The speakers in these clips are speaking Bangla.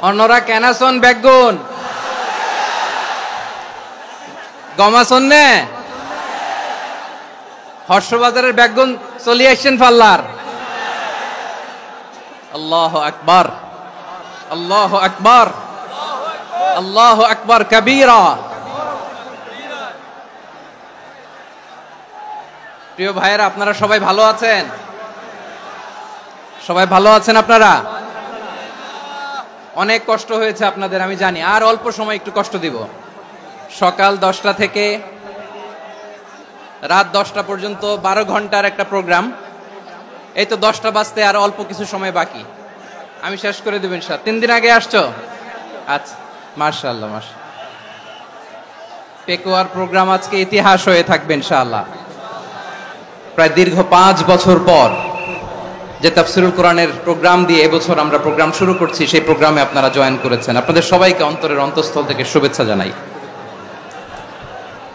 অন্যরা কেনাসন বেগুন গমাসন নে হর্ষবাজারের বেগুন চলি আসছেন ফাল্লার। আল্লাহ আকবার, আল্লাহ আকবার, আল্লাহ আকবার কবীরা। প্রিয় ভাইয়েরা, আপনারা সবাই ভালো আছেন? সবাই ভালো আছেন? আপনারা অনেক কষ্ট হয়েছে আপনাদের, আমি জানি। আর অল্প সময় একটু কষ্ট দিব। সকাল 10টা থেকে রাত 10টা পর্যন্ত 12 ঘন্টার একটা প্রোগ্রাম। এই তো 10টা বাজতে আর অল্প কিছু সময় বাকি, আমি শেষ করে দেব ইনশাআল্লাহ। 3 দিন আগে আসছো? আচ্ছা, মাশাআল্লাহ মাশাআল্লাহ। পেকুয়ার প্রোগ্রাম আজকে ইতিহাস হয়ে থাকবে ইনশাআল্লাহ। প্রায় দীর্ঘ 5 বছর পর যে তাফসিরুল কোরআনের প্রোগ্রাম দিয়ে এবছর আমরা প্রোগ্রাম শুরু করছি, সেই প্রোগ্রামে আপনারা জয়েন করেছেন। আপনাদের সবাইকে অন্তরের অন্তঃস্থল থেকে শুভেচ্ছা জানাই।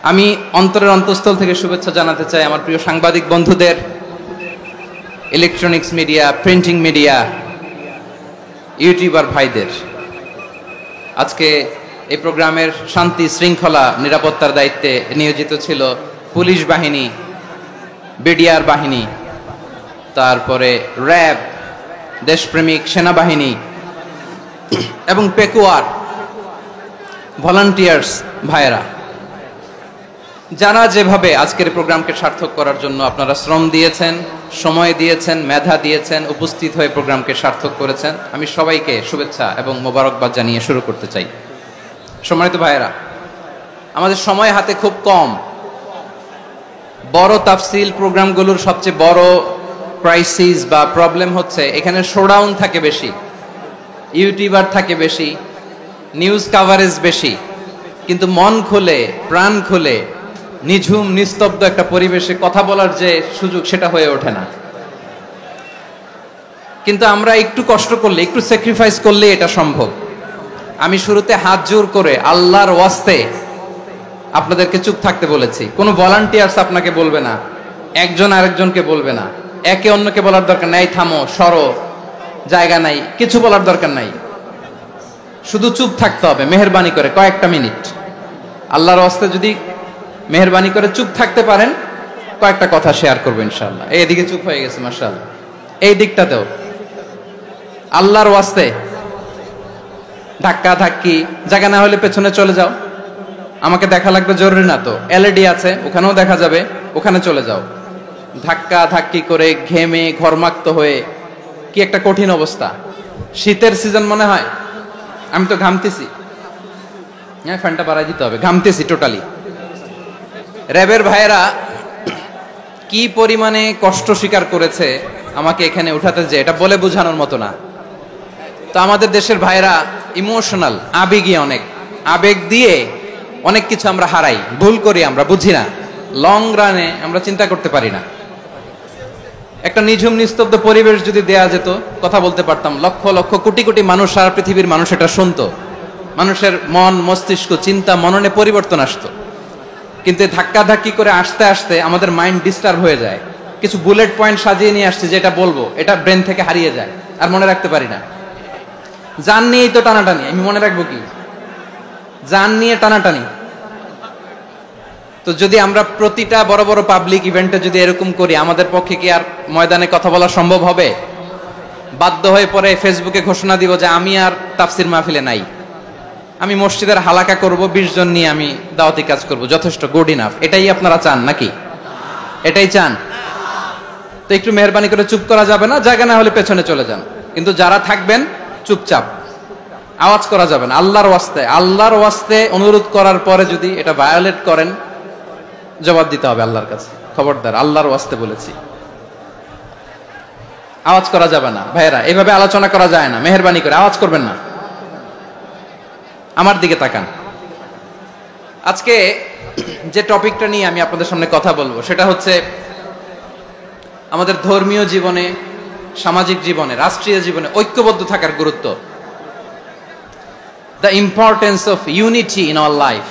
আমি অন্তরের অন্তঃস্থল থেকে শুভেচ্ছা জানাতে চাই আমার প্রিয় সাংবাদিক বন্ধুদের, electronics media, printing media, YouTuber ভাইদের। আজকে এই প্রোগ্রামের শান্তি শৃঙ্খলা নিরাপত্তার দায়িত্বে নিয়োজিত ছিল পুলিশ বাহিনী, বিডিআর বাহিনী, তারপরে র্যাব, দেশপ্রেমিক সেনাবাহিনী এবং পেকুয়ার ভলান্টিয়ার্স ভাইয়েরা, যারা যেভাবে আজকের প্রোগ্রামকে সার্থক করার জন্য আপনারা শ্রম দিয়েছেন, সময় দিয়েছেন, মেধা দিয়েছেন, উপস্থিত হয়ে প্রোগ্রামকে সার্থক করেছেন, আমি সবাইকে শুভেচ্ছা এবং মোবারকবাদ জানিয়ে শুরু করতে চাই। সম্মানিত ভাইয়েরা, আমাদের সময় হাতে খুব কম। বড় তাফসিল প্রোগ্রামগুলোর সবচেয়ে বড় ক্রাইসিস বা প্রবলেম হচ্ছে এখানে শোডাউন থাকে বেশি, ইউটিউবার থাকে বেশি, নিউজ কাভারেজ বেশি, কিন্তু মন খুলে, প্রাণ খুলে, নিঝুম নিস্তব্ধ একটা পরিবেশে কথা বলার যে সুযোগ, সেটা হয়ে ওঠে না। কিন্তু আমরা একটু কষ্ট করলে, একটু স্যাক্রিফাইস করলে এটা সম্ভব। আমি শুরুতে হাত জোর করে আল্লাহর ওয়াস্তে আপনাদেরকে চুপ থাকতে বলেছি। কোনো ভলান্টিয়ার্স আপনাকে বলবে না, একজন আরেকজনকে বলবে না, একে অন্যকে বলার দরকার নাই, থামো, সরো, জায়গা নাই, কিছু বলার দরকার নাই। শুধু চুপ থাকতে হবে মেহেরবানি করে কয়েকটা মিনিট। আল্লাহর ওয়াস্তে যদি মেহেরবানি করে চুপ থাকতে পারেন, কয়েকটা কথা শেয়ার করবো ইনশাআল্লাহ। এইদিকে চুপ হয়ে গেছে মাশাআল্লাহ, এই দিকটাতেও আল্লাহর ওয়াস্তে ধাক্কা ধাক্কি, জায়গা না হলে পেছনে চলে যাও। আমাকে দেখা লাগবে জরুরি না তো, এলইডি আছে, ওখানেও দেখা যাবে, ওখানে চলে যাও। ধাক্কা ধাক্কি করে ঘেমে ঘরমাক্ত হয়ে কি একটা কঠিন অবস্থা। শীতের সিজন মনে হয়, আমি তো ঘামতেছি। হ্যাঁ, ফ্যানটা বাড়াই দিতে হবে, ঘামতেছি টোটালি। র্যাবের ভাইয়েরা কি পরিমাণে কষ্ট স্বীকার করেছে আমাকে এখানে উঠাতে, যে এটা বলে বোঝানোর মতো না। তো আমাদের দেশের ভাইয়েরা ইমোশনাল, আবেগী, অনেক আবেগ দিয়ে অনেক কিছু আমরা হারাই, ভুল করি, আমরা বুঝি না, লং রানে আমরা চিন্তা করতে পারি না। একটা নিঝুম নিস্তব্ধ পরিবেশ যদি দেয়া যেত, কথা বলতে পারতাম, লক্ষ লক্ষ কোটি কোটি মানুষ, সারা পৃথিবীর মানুষ এটা শুনতো, মানুষের মন, মস্তিষ্ক, চিন্তা, মননে পরিবর্তন আসতো। কিন্তু ধাক্কা ধাক্কি করে আসতে আসতে আমাদের মাইন্ড ডিস্টার্ব হয়ে যায়। কিছু বুলেট পয়েন্ট সাজিয়ে নিয়ে আসছে, যেটা বলবো এটা ব্রেন থেকে হারিয়ে যায়, আর মনে রাখতে পারি না। জান নিয়েই তো টানাটানি, আমি মনে রাখবো কি? জান নিয়ে টানাটানি। তো যদি আমরা প্রতিটা বড় বড় পাবলিক ইভেন্টে যদি এরকম করি, আমাদের পক্ষে কি আর ময়দানে কথা বলা সম্ভব হবে? বাধ্য হয়ে পরে ফেসবুকে ঘোষণা দিব যে আমি আর তাফসির মাহফিলে নাই, আমি মসজিদের হালাকা করব, 20 জন নিয়ে আমি দাওয়াতি কাজ করব, যথেষ্ট, গুড ইনাফ। এটাই আপনারা চান নাকি? এটাই চান? তো একটু মেহেরবানি করে চুপ করা যাবে না? জায়গা না হলে পেছনে চলে যান, কিন্তু যারা থাকবেন চুপচাপ, আওয়াজ করা যাবে না। আল্লাহর ওয়াস্তে, আল্লাহর ওয়াস্তে অনুরোধ করার পরে যদি এটা ভায়োলেট করেন, জবাব দিতে হবে আল্লাহর কাছে। খবরদার, আল্লাহর ওয়াস্তে বলেছি, আওয়াজ করা যাবে না। ভাইয়েরা, এইভাবে আলোচনা করা যায় না, মেহেরবানি করে আওয়াজ করবেন না। আমার দিকে তাকান। আজকে যে টপিকটা নিয়ে আমি আপনাদের সামনে কথা বলবো, সেটা হচ্ছে আমাদের ধর্মীয় জীবনে, সামাজিক জীবনে, রাষ্ট্রীয় জীবনে ঐক্যবদ্ধ থাকার গুরুত্ব। The importance of unity in our life.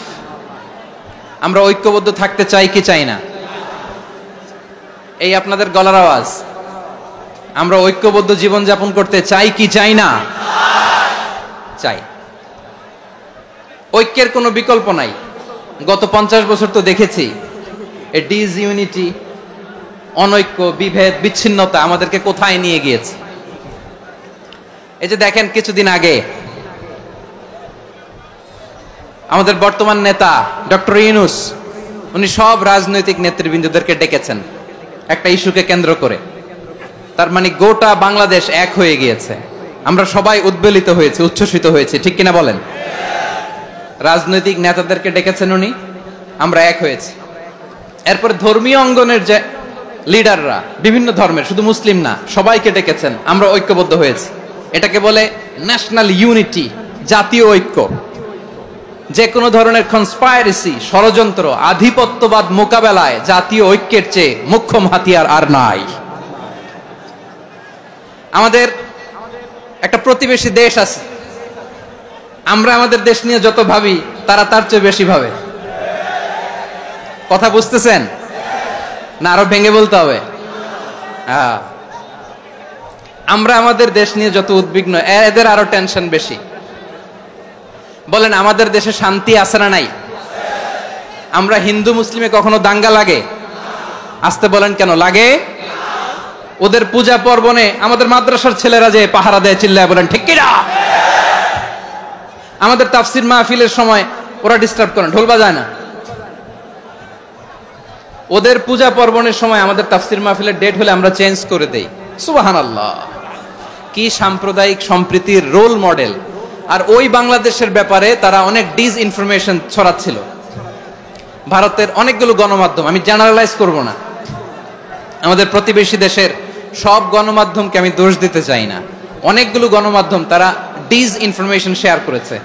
আমরা ঐক্যবদ্ধ থাকতে চাই কি চাই না? এই আপনাদের গলার আওয়াজ। আমরা ঐক্যবদ্ধ জীবন যাপন করতে চাই কি চাই না? চাই। ঐক্যের কোনো বিকল্প নাই। গত 50 বছর তো দেখেছি এ ডিসইউনিটি, অনৈক্য, বিভেদ, বিচ্ছিন্নতা আমাদেরকে কোথায় নিয়ে গিয়েছে। এই যে দেখেন কিছুদিন আগে আমাদের বর্তমান নেতা ডক্টর ইউনূস, উনি সব রাজনৈতিক নেতৃবৃন্দদেরকে ডেকেছেন একটা ইস্যুকে কেন্দ্র করে। তার মানে গোটা বাংলাদেশ এক হয়ে গিয়েছে। আমরা সবাই উদ্বেলিত হয়েছে, উচ্ছ্বসিত হয়েছে, ঠিক কিনা বলেন? রাজনৈতিক নেতাদেরকে ডেকেছেন উনি, আমরা এক হয়েছি। এরপরে ধর্মীয় অঙ্গনের যে লিডাররা, বিভিন্ন ধর্মের, শুধু মুসলিম না, সবাইকে ডেকেছেন, আমরা ঐক্যবদ্ধ হয়েছি। এটাকে বলে ন্যাশনাল ইউনিটি, জাতীয় ঐক্য। যে কোনো ধরনের কনস্পাইরেসি, ষড়যন্ত্র, আধিপত্যবাদ মোকাবেলায় জাতীয় ঐক্যের চেয়ে মোক্ষম হাতিয়ার আর নাই। আমাদের একটা প্রতিবেশী দেশ আছে, আমরা আমাদের দেশ নিয়ে যত ভাবি তারা তার চেয়ে বেশি ভাবে। কথা বুঝতেছেন না? আরো ভেঙে বলতে হবে। আমরা আমাদের দেশ নিয়ে যত উদ্বিগ্ন, এদের আরো টেনশন বেশি। বলেন আমাদের দেশে শান্তি আছে না নাই? আমরা হিন্দু মুসলিমে কখনো দাঙ্গা লাগে? আসতে বলেন কেন লাগে? ওদের পূজা পার্বণে আমাদের মাদ্রাসার ছেলেরা যে পাহারা দেয়, চিল্লায় বলেন ঠিক কিনা? আমাদের তাফসির মাহফিলের সময় ওরা ডিস্টার্ব করেন, ঢোল বাজায় না। ওদের পূজা পার্বণের সময় আমাদের তাফসির মাহফিলের ডেট হলে আমরা চেঞ্জ করে দেই। সুবহানাল্লাহ, কি সাম্প্রদায়িক সম্প্রীতির রোল মডেল। আর ওই বাংলাদেশের ব্যাপারে তারা অনেক ডিসইনফরমেশন ছড়াচ্ছিল। ভারতের অনেকগুলো গণমাধ্যম, আমি জেনারেলাইজ করব না, আমাদের প্রতিবেশী দেশের সব গণমাধ্যমকে আমি দোষ দিতে চাই না, অনেকগুলো গণমাধ্যম তারা ডিসইনফরমেশন শেয়ার করেছে।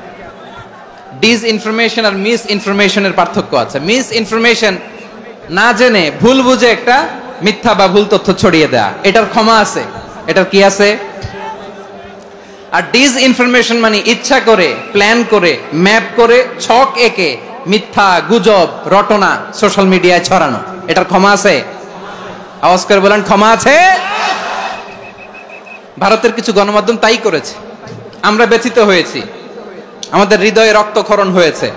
ডিসইনফরমেশন আর মিস ইনফরমেশনের পার্থক্য আছে। মিস ইনফরমেশন না জেনে ভুল বুঝে একটা মিথ্যা বা ভুল তথ্য ছড়িয়ে দেয়া, এটার ক্ষমা আছে, এটার কি আছে? আর ডিসইনফরমেশন মানে ইচ্ছা করে, প্ল্যান করে, ম্যাপ করে, ছক এঁকে মিথ্যা, গুজব, রটনা সোশ্যাল মিডিয়ায় ছড়ানো, এটার ক্ষমা আছে? আওয়াজ করে বলেন ক্ষমা আছে? ভারতের কিছু গণমাধ্যম তাই করেছে, আমরা ব্যথিত হয়েছি, আমাদের হৃদয়ে রক্তক্ষরণ হয়েছে।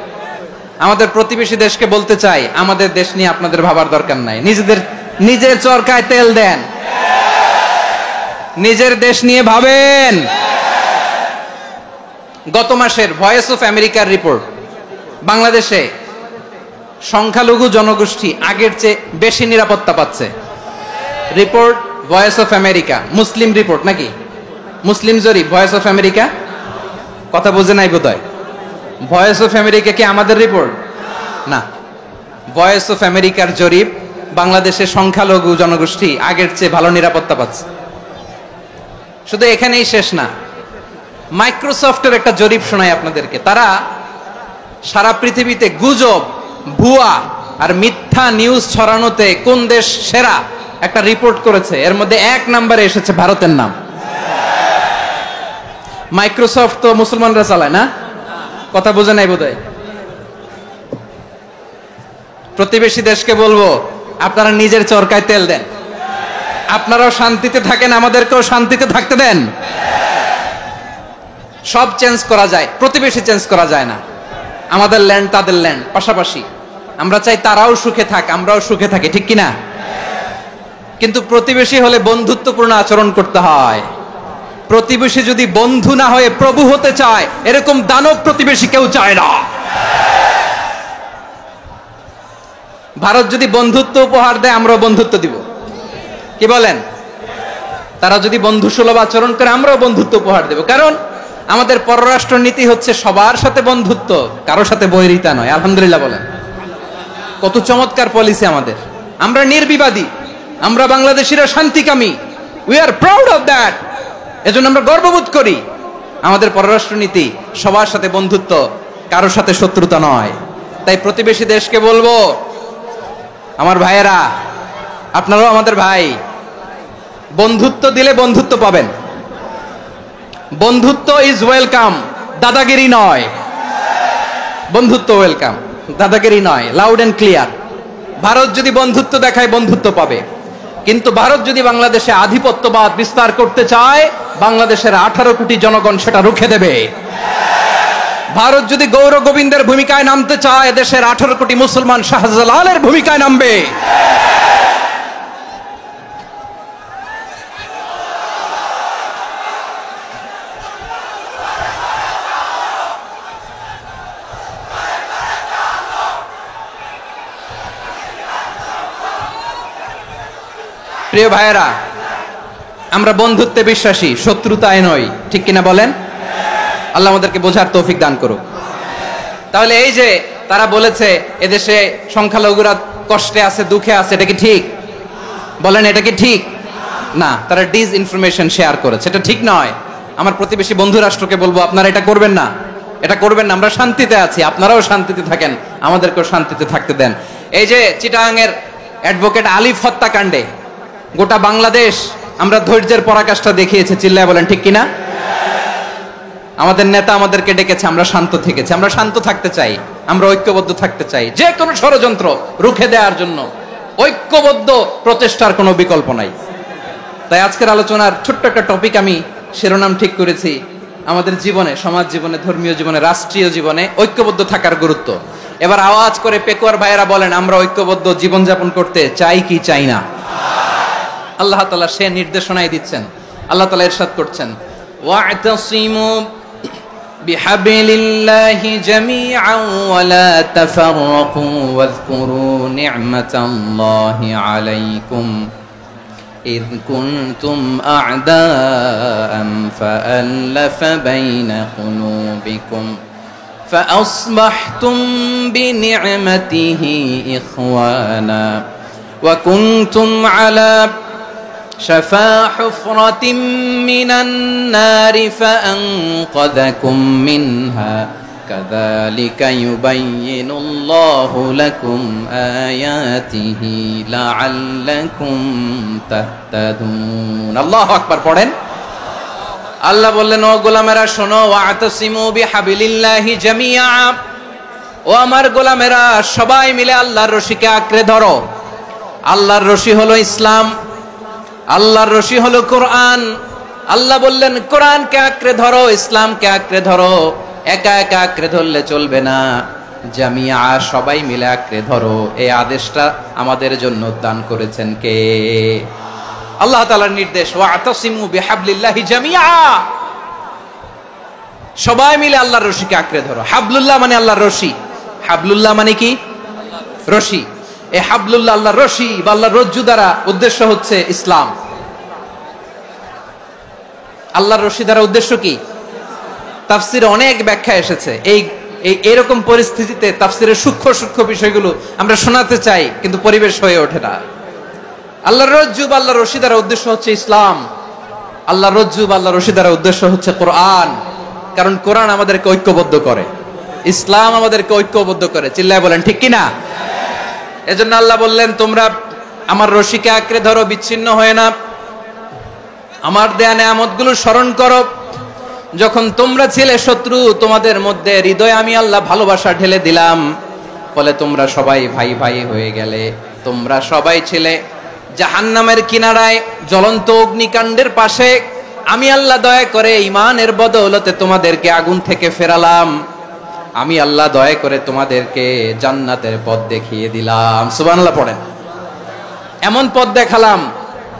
আমাদের প্রতিবেশী দেশকে বলতে চাই, আমাদের দেশ নিয়ে আপনাদের ভাবার দরকার নাই, নিজের চরকায় তেল দেন, নিজের দেশ নিয়ে ভাবেন। গত মাসের ভয়েস অফ আমেরিকার রিপোর্ট, বাংলাদেশে সংখ্যালঘু জনগোষ্ঠী আগের চেয়ে বেশি নিরাপত্তা পাচ্ছে। Report voice of America, Muslim report নাকি? মুসলিম জরিপ, ভয়েস অফ আমেরিকা। কথা বুঝে নাই বোধহয়। ভয়েস অফ আমেরিকা কি আমাদের রিপোর্ট না? ভয়েস অফ আমেরিকার জরিপ, বাংলাদেশের সংখ্যালঘু জনগোষ্ঠী আগের চেয়ে ভালো নিরাপত্তা পাচ্ছে। শুধু এখানেই শেষ না, মাইক্রোসফটের একটা জরিপ শোনায় আপনাদেরকে। তারা সারা পৃথিবীতে গুজব, ভুয়া আর মিথ্যা নিউজ ছড়ানোতে কোন দেশ সেরা একটা রিপোর্ট করেছে। এর মধ্যে 1 নম্বরে এসেছে ভারতের নাম। মাইক্রোসফট তো মুসলমানরা চালায় না? কথা বোঝে নাই বোধহয়। প্রতিবেশী দেশকে বলবো, আপনারা নিজের চরকায় তেল দেন, আপনারাও শান্তিতে থাকেন, আমাদেরকেও শান্তিতে থাকতে দেন। সব চেঞ্জ করা যায়, প্রতিবেশী চেঞ্জ করা যায় না। আমাদের ল্যান্ড তাদের ল্যান্ড, পাশাপাশি। আমরা চাই তারাও সুখে থাক, আমরাও সুখে থাকি, ঠিক কিনা? কিন্তু প্রতিবেশী হলে বন্ধুত্বপূর্ণ আচরণ করতে হয়। প্রতিবেশী যদি বন্ধু না হয়ে প্রভু হতে চায়, এরকম দানব প্রতিবেশী কেউ চায় না। ভারত যদি বন্ধুত্ব উপহার দেয়, আমরাও বন্ধুত্ব দিব, কি বলেন? তারা যদি বন্ধুসুলভ আচরণ করে, আমরাও বন্ধুত্ব উপহার দেব। কারণ আমাদের পররাষ্ট্র নীতি হচ্ছে সবার সাথে বন্ধুত্ব, কারোর সাথে বৈরিতা নয়। আলহামদুলিল্লাহ বলেন, কত চমৎকার পলিসি আমাদের। আমরা নির্বিবাদী, আমরা বাংলাদেশিরা শান্তিকামী, we are proud of that. এজন্য আমরা গর্ববোধ করি। আমাদের পররাষ্ট্র নীতি সবার সাথে বন্ধুত্ব, কারোর সাথে শত্রুতা নয়। তাই প্রতিবেশী দেশকে বলবো, আমার ভাইয়েরা, আপনারাও আমাদের ভাই, বন্ধুত্ব দিলে বন্ধুত্ব পাবেন। বন্ধুত্ব ইজ ওয়েলকাম, দাদাগিরি নয়। বন্ধুত্ব ওয়েলকাম, দাদাগিরি নয়, লাউড এন্ড ক্লিয়ার। ভারত যদি বন্ধুত্ব দেখায়, বন্ধুত্ব পাবে। কিন্তু ভারত যদি বাংলাদেশে আধিপত্যবাদ বিস্তার করতে চায়, বাংলাদেশের 18 কোটি জনগণ সেটা রুখে দেবে। ভারত যদি গৌর গোবিন্দের ভূমিকায় নামতে চায়, দেশের 18 কোটি মুসলমান শাহজালালের ভূমিকায় নামবে। প্রিয় ভাইয়েরা, আমরা বন্ধুত্বে বিশ্বাসী, শত্রুতায় নই, ঠিক কিনা বলেন? আল্লাহ আমাদেরকে বোঝার তৌফিক দান করুক। তাহলে এই যে তারা বলেছে এদেশে সংখ্যালঘুরা কষ্টে আছে, দুঃখে আছে, এটা কি ঠিক? বলেন, এটা কি ঠিক? না, তারা ডিসইনফরমেশন শেয়ার করেছে, এটা ঠিক নয়। আমার প্রতিবেশী বন্ধু রাষ্ট্রকে বলবো, আপনারা এটা করবেন না, এটা করবেন না। আমরা শান্তিতে আছি, আপনারাও শান্তিতে থাকেন, আমাদেরকেও শান্তিতে থাকতে দেন। এই যে চিটাগাংয়ের অ্যাডভোকেট আলিফ হত্যাকাণ্ডে গোটা বাংলাদেশ আমরা ধৈর্যের পরাকাষ্ঠা দেখিয়েছে, চিল্লায় বলেন ঠিক কিনা? আমাদের নেতা আমাদেরকে ডেকেছে, আমরা শান্ত থেকেছি। আমরা শান্ত থাকতে চাই, আমরা ঐক্যবদ্ধ থাকতে চাই। যে কোনো ষড়যন্ত্র রুখে দেওয়ার জন্য ঐক্যবদ্ধ প্রচেষ্টার কোনো বিকল্প নাই। তাই আজকের আলোচনার ছোট্ট একটা টপিক আমি শিরোনাম ঠিক করেছি, আমাদের জীবনে, সমাজ জীবনে, ধর্মীয় জীবনে, রাষ্ট্রীয় জীবনে ঐক্যবদ্ধ থাকার গুরুত্ব। এবার আওয়াজ করে পেকুয়ার ভাইয়েরা বলেন, আমরা ঐক্যবদ্ধ জীবনযাপন করতে চাই কি চাই না? আল্লাহ তাআলা সে নির্দেশনাই দিচ্ছেন। আল্লাহ তাআলা ইরশাদ করছেন, ওয়া'তাসিমু বিহাবলিল্লাহি জামিআন ওয়া লা তাফাররাকু ওয়াযকুরু নি'মাতাল্লাহি আলাইকুম إذ كنتم أعداء فألف بين قلوبكم فأصبحتم بنعمته إخوانا وكنتم على شفا حفرة من النار فأنقذكم منها كذلك يبين الله لكم آياته لعلكم تهتدون الله أكبر পড়েন। আল্লাহ বললেন, ও গোলামেরা শোনো, ওয়া'তাসিমু বিহাবলিল্লাহি জামিআ, ও আমার গোলামেরা সবাই মিলে আল্লাহর রশিকে আঁকড়ে ধরো। আল্লাহর রশি হলো ইসলাম, আল্লাহর রশি হলো কোরআন। আল্লাহ বললেন কোরআনকে আঁকড়ে ধরো, ইসলামকে আঁকড়ে ধরো। একা একা আঁকড়ে ধরলে চলবে না, জামিয়া, সবাই মিলে আঁকড়ে ধরো। এই আদেশটা আমাদের জন্য দান করেছেন কে? আল্লাহ তাআলার নির্দেশ, ওয়া'তাসিমু বিহাবলিল্লাহি জামিআ, সবাই মিলে আল্লাহর রশিকে আঁকড়ে ধরো। হাবলুল্লাহ মানে আল্লাহর রশি, হাবলুল্লাহ মানে কি? রশি। এই হাবলুল্লাহ আল্লাহর রশি বা আল্লাহর রজ্জু দ্বারা উদ্দেশ্য হচ্ছে ইসলাম। আল্লাহর রশি দ্বারা উদ্দেশ্য কি? তাফসিরে অনেক ব্যাখ্যা এসেছে। এইরকম পরিস্থিতিতে তাফসিরের সূক্ষ্ম সূক্ষ্ম বিষয়গুলো আমরা শোনাতে চাই, কিন্তু পরিবেশ হয়ে ওঠে না। আল্লাহর রজ্জু বা আল্লাহর রশি দ্বারা উদ্দেশ্য হচ্ছে ইসলাম। আল্লাহর রজ্জু বা আল্লাহর রশি দ্বারা উদ্দেশ্য হচ্ছে কোরআন, কারণ কোরআন আমাদেরকে ঐক্যবদ্ধ করে, ইসলাম আমাদেরকে ঐক্যবদ্ধ করে। চিল্লায় বলেন ঠিক কিনা? এজন্য আল্লাহ বললেন, তোমরা আমার রশিকে আঁকড়ে ধরো, বিচ্ছিন্ন হয়ে না। আমার দেয়া নেয়ামতগুলো স্মরণ করো। যখন তোমরা ছিলে শত্রু, তোমাদের মধ্যে হৃদয়ে আমি আল্লাহ ভালোবাসা ঢেলে দিলাম, ফলে তোমরা সবাই ভাই ভাই হয়ে গেলে। তোমরা সবাই ছিলে জাহান্নামের কিনারায়, জ্বলন্ত অগ্নিকাণ্ডের পাশে। আমি আল্লাহ দয়া করে ঈমানের বদৌলতে তোমাদেরকে আগুন থেকে ফেরালাম। আমি আল্লাহ দয়া করে তোমাদেরকে জান্নাতের পথ দেখিয়ে দিলাম। সুবহানাল্লাহ পড়েন। এমন পথ দেখালাম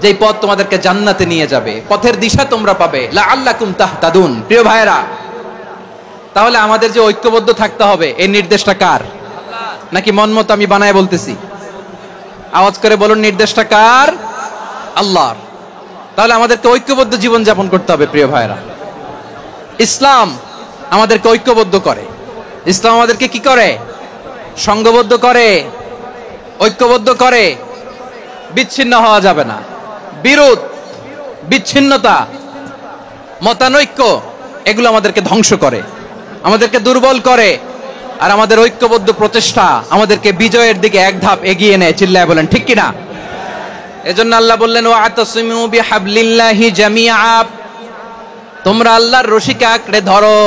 যেই পথ তোমাদেরকে জান্নাতে নিয়ে যাবে, পথের দিশা তোমরা পাবে। লাআল্লাকুম তাহতাদুন। প্রিয় ভাইরা, তাহলে আমাদের যে ঐক্যবদ্ধ থাকতে হবে, এই নির্দেশটা কার? নাকি মন মতো আমি বানায় বলতেছি? আওয়াজ করে বলুন, নির্দেশটা কার? আল্লাহর। তাহলে আমাদেরকে ঐক্যবদ্ধ জীবন যাপন করতে হবে। প্রিয় ভাইরা, ইসলাম আমাদেরকে ঐক্যবদ্ধ করে। ইসলাম আমাদেরকে কি করে? সংঘবদ্ধ করে, ঐক্যবদ্ধ করে। বিচ্ছিন্ন হওয়া যাবে না। বিরোধ, বিচ্ছিন্নতা, মতানৈক্য, এগুলো আমাদেরকে ধ্বংস করে, আমাদেরকে দুর্বল করে। আর আমাদের ঐক্যবদ্ধ প্রচেষ্টা আমাদেরকে বিজয়ের দিকে এক ধাপ এগিয়ে নেয়। চিল্লায় বলেন ঠিক কিনা? এজন্য আল্লাহ বললেন, ওয়া'তাসিমু বিহাবলিল্লাহি জামিআ, তোমরা আল্লাহর রশিকে আঁকড়ে ধরো,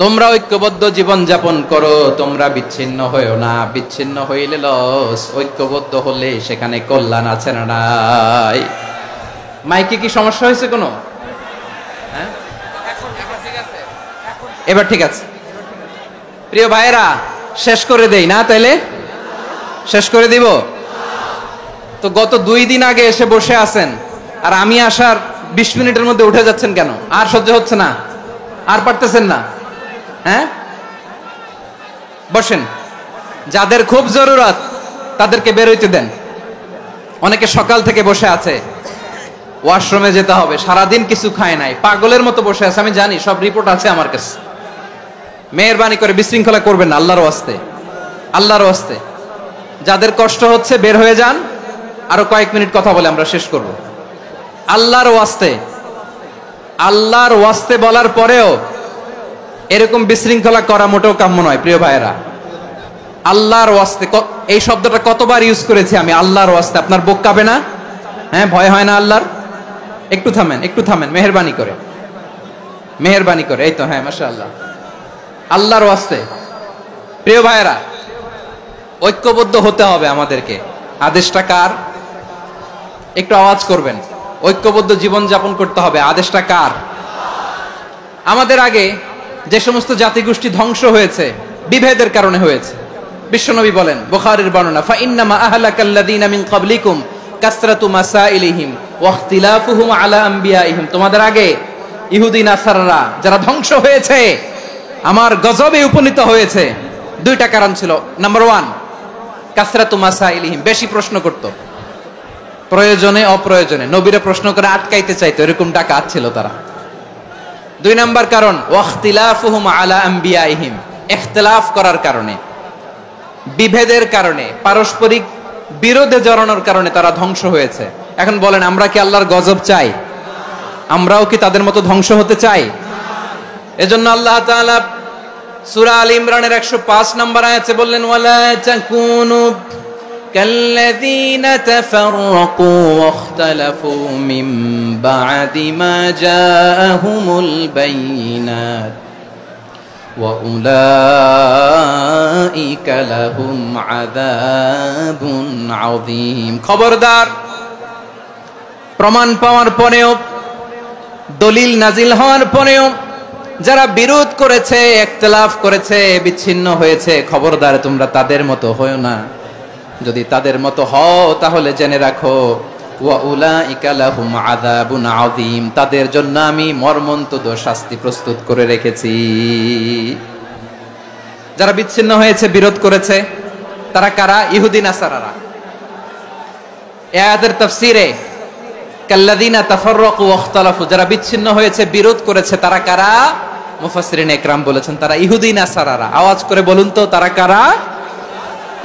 তোমরা ঐক্যবদ্ধ জীবন যাপন করো, তোমরা বিচ্ছিন্ন হইও না। বিচ্ছিন্ন হইলে লস, ঐক্যবদ্ধ হলে সেখানে কল্যাণ আছে না নাই? মাইকে কি সমস্যা হয়েছে কোনো? হ্যাঁ, এবার ঠিক আছে। প্রিয় ভাইয়েরা, শেষ করে দেই না? তাইলে শেষ করে দিব তো। গত 2 দিন আগে এসে বসে আছেন, আর আমি আসার 20 মিনিটের মধ্যে উঠে যাচ্ছেন কেন? আর সহ্য হচ্ছে না? আর পারতেছেন না? হ্যাঁ, বসেন। যাদের খুব জরুরত তাদেরকে বের হইতে দেন। অনেকে সকাল থেকে বসে আছে, ওয়াশরুমে যেতে হবে, সারাদিন কিছু খায় নাই, পাগলের মতো বসে আছে। আমি জানি, সব রিপোর্ট আছে আমার কাছে। মেহেরবানি করে বিশৃঙ্খলা করবেন না, আল্লাহর ওয়াস্তে, আল্লাহর ওয়াস্তে। যাদের কষ্ট হচ্ছে বের হয়ে যান। আরো কয়েক মিনিট কথা বলে আমরা শেষ করব। আল্লাহর ওয়াস্তে, আল্লাহর ওয়াস্তে বলার পরেও এরকম বিশৃঙ্খলা করা মোটেও কাম্য নয় প্রিয় ভাইয়েরা। আল্লাহর ওয়াস্তে, এই শব্দটা কতবার ইউজ করেছি আমি, আল্লাহর ওয়াস্তে। আপনার বুক কাঁপে না? হ্যাঁ, ভয় হয় না আল্লাহর? একটু থামেন, একটু থামেন, মেহেরবানি করে, মেহেরবানি করে। এই তো, হ্যাঁ, মাশাআল্লাহ। আল্লাহর ওয়াস্তে প্রিয় ভাইয়েরা, ঐক্যবদ্ধ হতে হবে আমাদেরকে। আদেশটা কার? একটু আওয়াজ করবেন। ঐক্যবদ্ধ জীবন যাপন করতে হবে। আদেশটা কার? আমাদের আগে যে সমস্ত জাতিগোষ্ঠী ধ্বংস হয়েছে বিভেদের কারণে হয়েছে। বিশ্বনবী বলেন, বুখারীর বর্ণনা, ফা ইন্নামা আহলাকাল্লাযীনা মিন ক্বাবলিকুম কাসরাতু মাসাইলিহিম ওয়া ইখতিলাফুহুম আলা আমবিয়াইহিম। তোমাদের আগে ইহুদি নাসারারা যারা ধ্বংস হয়েছে, আমার গজবে উপনীত হয়েছে, 2টা কারণ ছিল। নাম্বার 1, কাসরাতু মাসাইলিহিম, বেশি প্রশ্ন করত, প্রয়োজনে অপ্রয়োজনে নবীরা প্রশ্ন করে আটকাইতে চাইতো, এরকম ডাকাত ছিল তারা। 2 নাম্বার কারণ, ওয়া ইখতিলাফুহুম আলা আমবিয়াইহিম, ইখতিলাফ করার কারণে, বিভেদের কারণে, পারস্পরিক বিরোধে জড়ানোর কারণে তারা ধ্বংস হয়েছে। এখন বলেন, আমরা কি আল্লাহর গজব চাই? আমরাও কি তাদের মতো ধ্বংস হতে চাই? এজন্য আল্লাহ তাআলা সূরা আল ইমরানের 105 নম্বর আয়াতে বললেন, ওয়ালা তাকুনু কাল্লাযীনা তাফাররাকু ওয়াখতালাফু মিন বা'দি মা জাআহুমুল বাইয়িনাত ওয়া উলাইকা লাহুম আযাবুন আযীম। খবরদার, প্রমাণ পাওয়ার পরেও, দলিল নাজিল হওয়ার পরেও যারা বিরোধ করেছে, ইখতিলাফ করেছে, বিচ্ছিন্ন হয়েছে, খবরদার তোমরা তাদের মতো হয়ো না। যদি তাদের মতো হও তাহলে জেনে রাখো, ওয়া উলাইকা লাহুম আযাবুন আযীম, তাদের জন্য আমি মর্মন্তুদ শাস্তি প্রস্তুত করে রেখেছি। যারা বিচ্ছিন্ন হয়েছে, বিরোধ করেছে, তারা কারা? ইহুদি নাসারারা। এই আয়াতের তাফসীরে কাল্লাযীনা তাফাররাকু ওয়াখতালাফু, যারা বিচ্ছিন্ন হয়েছে, বিরোধ করেছে, তারা কারা? মুফাসসিরিন ইকরাম বলেছেন তারা ইহুদি নাসারারা। আওয়াজ করে বলুন তো, তারা কারা?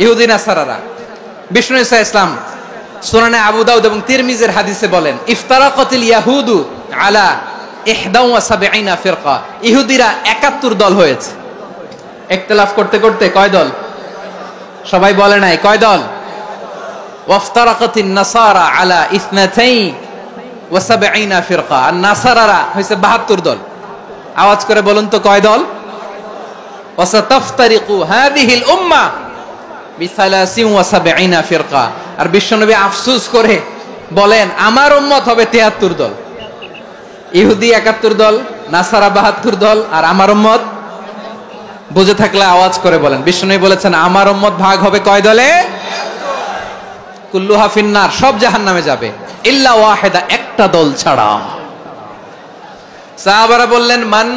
ইহুদি নাসারারা। বিষ্ণু ঈসা ইসলাম সুনানে আবু দাউদ এবং তিরমিজির হাদিসে বলেন, ইফতারাকাতিল ইয়াহুদু আলা 71 ফিরকা, ইহুদিরা 71 দল হয়েছে। ইখতিলাফ করতে করতে কয় দল? সবাই বলে নাই, কয় দল? ওয়াফতারাকাতিন নাসারা আলা 72 ফিরকা, আর নাসারারা হইছে 72 দল। আওয়াজ করে বলুন তো, কয় দল? ওয়াসাতাফতারিকু হাযিহিল উম্মাহ বি73 ফিরকা। আর বিশ্বনবী আফসোস করে বলেন, আমার উম্মত হবে 73 দল। ইহুদি 71 দল, নাসারা 72 দল, আর আমার উম্মত, বুঝে থাকলে আওয়াজ করে বলেন। বিশ্বনবী বলেছেন, আমার উম্মত ভাগ হবে কয় দলে? কুল্লুহা ফিন্নার, সব জাহান্নামে যাবে, ইল্লা ওয়াহিদা, একটা দল ছাড়া। সাহাবারা বললেন, মান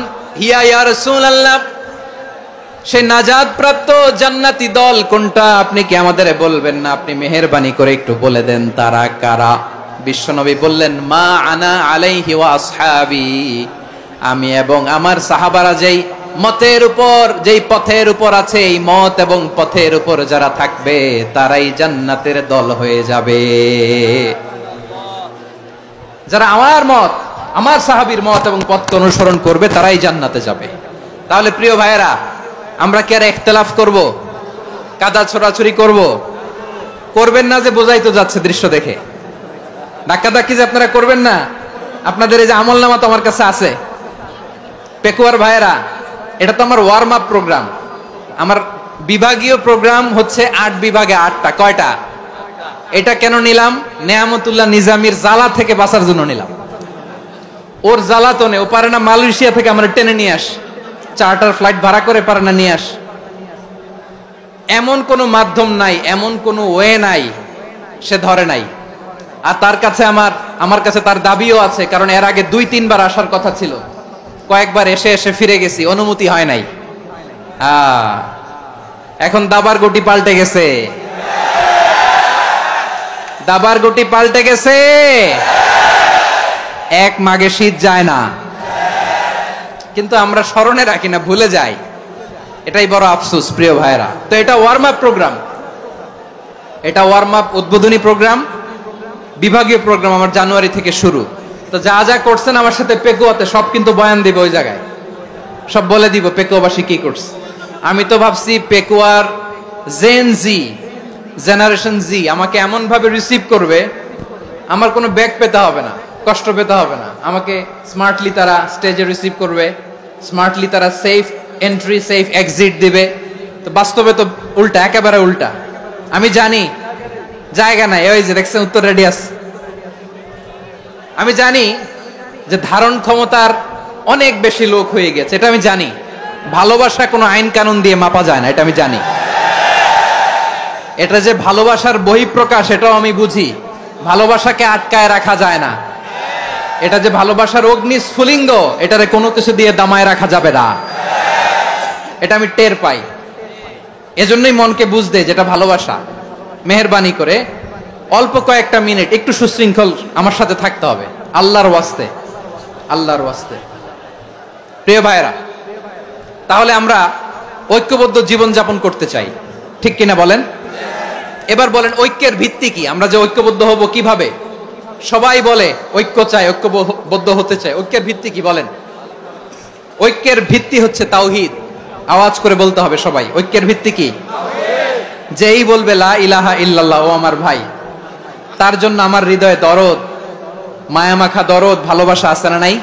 হিয়া ইয়া রাসূলুল্লাহ, সে নাজাত প্রাপ্ত জান্নাতি দল কোনটা? আপনি কি আমাদের বলবেন না? আপনি মেহেরবানি করে একটু বলে দেন তারা কারা। বিশ্বনবী বললেন, মা আনা আলাইহি ওয়া আসহাবি, আমি এবং আমার সাহাবারা যেই মতের উপর, যেই পথের উপর আছে, এই মত এবং পথের উপর যারা থাকবে তারাই জান্নাতের দল হয়ে যাবে। যারা আমার মত, আমার সাহাবীর মত এবং পথকে অনুসরণ করবে তারাই জান্নাতে যাবে। তাহলে প্রিয় ভাইয়েরা, আমরা কি আর ইখতিলাফ করব? কাদা ছোড়াছুরি করব? করবেন না যে বোঝাই তো যাচ্ছে দৃশ্য দেখে। ধাক্কাধাক্কি যে আপনারা করবেন না। আপনাদের এই যে আমলনামা তো আমার কাছে আছে। পেকুয়ার ভাইয়েরা, এটা তো আমার ওয়ার্ম আপ প্রোগ্রাম। আমার বিভাগীয় প্রোগ্রাম হচ্ছে 8 বিভাগে 8টা। কয়টা? এটা কেন নিলাম? নেয়ামতুল্লাহ নিজামীর জ্বালা থেকে বাঁচার জন্য নিলাম। ওর জ্বালাতনে ও পারে না মালয়েশিয়া থেকে আমরা টেনে নিয়ে আস, চার্টার ফ্লাইট ভাড়া করে পারে না নিয়ে আস, এমন কোনো মাধ্যম নাই, এমন কোনো ওয়ে নাই সে ধরে নাই। আর তার কাছে আমার কাছে তার দাবিও আছে, কারণ এর আগে 2-3 বার আসার কথা ছিল, কয়েকবার এসে এসে ফিরে গেছি, অনুমতি হয় নাই। এখন দাবার গুটি পাল্টে গেছে, দাবার গুটি পাল্টে গেছে। এক মাঘে শীত যায় না, কিন্তু আমরা স্মরণে রাখি না, ভুলে যাই। এটাই বড় আফসোস প্রিয় ভাইরা। তো এটা ওয়ার্ম আপ প্রোগ্রাম, এটা ওয়ার্ম আপ উদ্বোধনী প্রোগ্রাম, বিভাগীয় প্রোগ্রাম আমার জানুয়ারি থেকে শুরু। তো যা যা করছেন আমার সাথে পেকুয়াতে সব কিন্তু বয়ান দিব, ওই জায়গায় সব বলে দিব পেকুয়াবাসী কি করছে। আমি তো ভাবছি পেকুয়ার জেনারেশন জি আমাকে এমন ভাবে রিসিভ করবে, আমার কোনো ব্যাক পেতে হবে না, কষ্ট পেতে হবে না। আমাকে স্মার্টলি তারা স্টেজে রিসিভ করবে, স্মার্টলি তারা সেফ এন্ট্রি সেফ এক্সিট দিবে। তো বাস্তবে তো উল্টা, একেবারে উল্টা। আমি জানি জায়গা নাই, ওই যে দেখছেন উত্তর রেডিয়াস। আমি জানি যে ধারণ ক্ষমতার অনেক বেশি লোক হয়ে গেছে, এটা আমি জানি। ভালোবাসা কোনো আইন কানুন দিয়ে মাপা যায় না, এটা আমি জানি। এটা যে ভালোবাসার বহিঃপ্রকাশ, এটাও আমি বুঝি। ভালোবাসাকে আটকায় রাখা যায় না। এটা যে ভালোবাসার অগ্নি স্ফুলিঙ্গ, এটারে কোনো কিছু দিয়ে দামায় রাখা যাবে না, এটা আমি টের পাই। এজন্যই মনকে বুঝতে যেটা ভালোবাসা। মেহেরবানি করে অল্প কয়েকটা মিনিট একটু সুশৃঙ্খল আমার সাথে থাকতে হবে, আল্লাহর ওয়াস্তে, আল্লাহর ওয়াস্তে। প্রিয় ভাইরা, তাহলে আমরা ঐক্যবদ্ধ জীবন যাপন করতে চাই, ঠিক কিনা বলেন? এবার বলেন ঐক্যের ভিত্তি কি? আমরা যে ঐক্যবদ্ধ হব কিভাবে? সবাই বলে ঐক্য চাই, ঐক্যবদ্ধ হতে চাই। ঐক্যের ভিত্তি কি বলেন? ঐক্যের ভিত্তি হচ্ছে তাওহীদ। আওয়াজ করে বলতে হবে সবাই, ঐক্যের ভিত্তি কি? যেই বলবে লা ইলাহা ইল্লাল্লাহ, ও আমার ভাই, তার জন্য আমার হৃদয়ে দরদ, মায়ামাখা দরদ, ভালোবাসা আছে না নাই?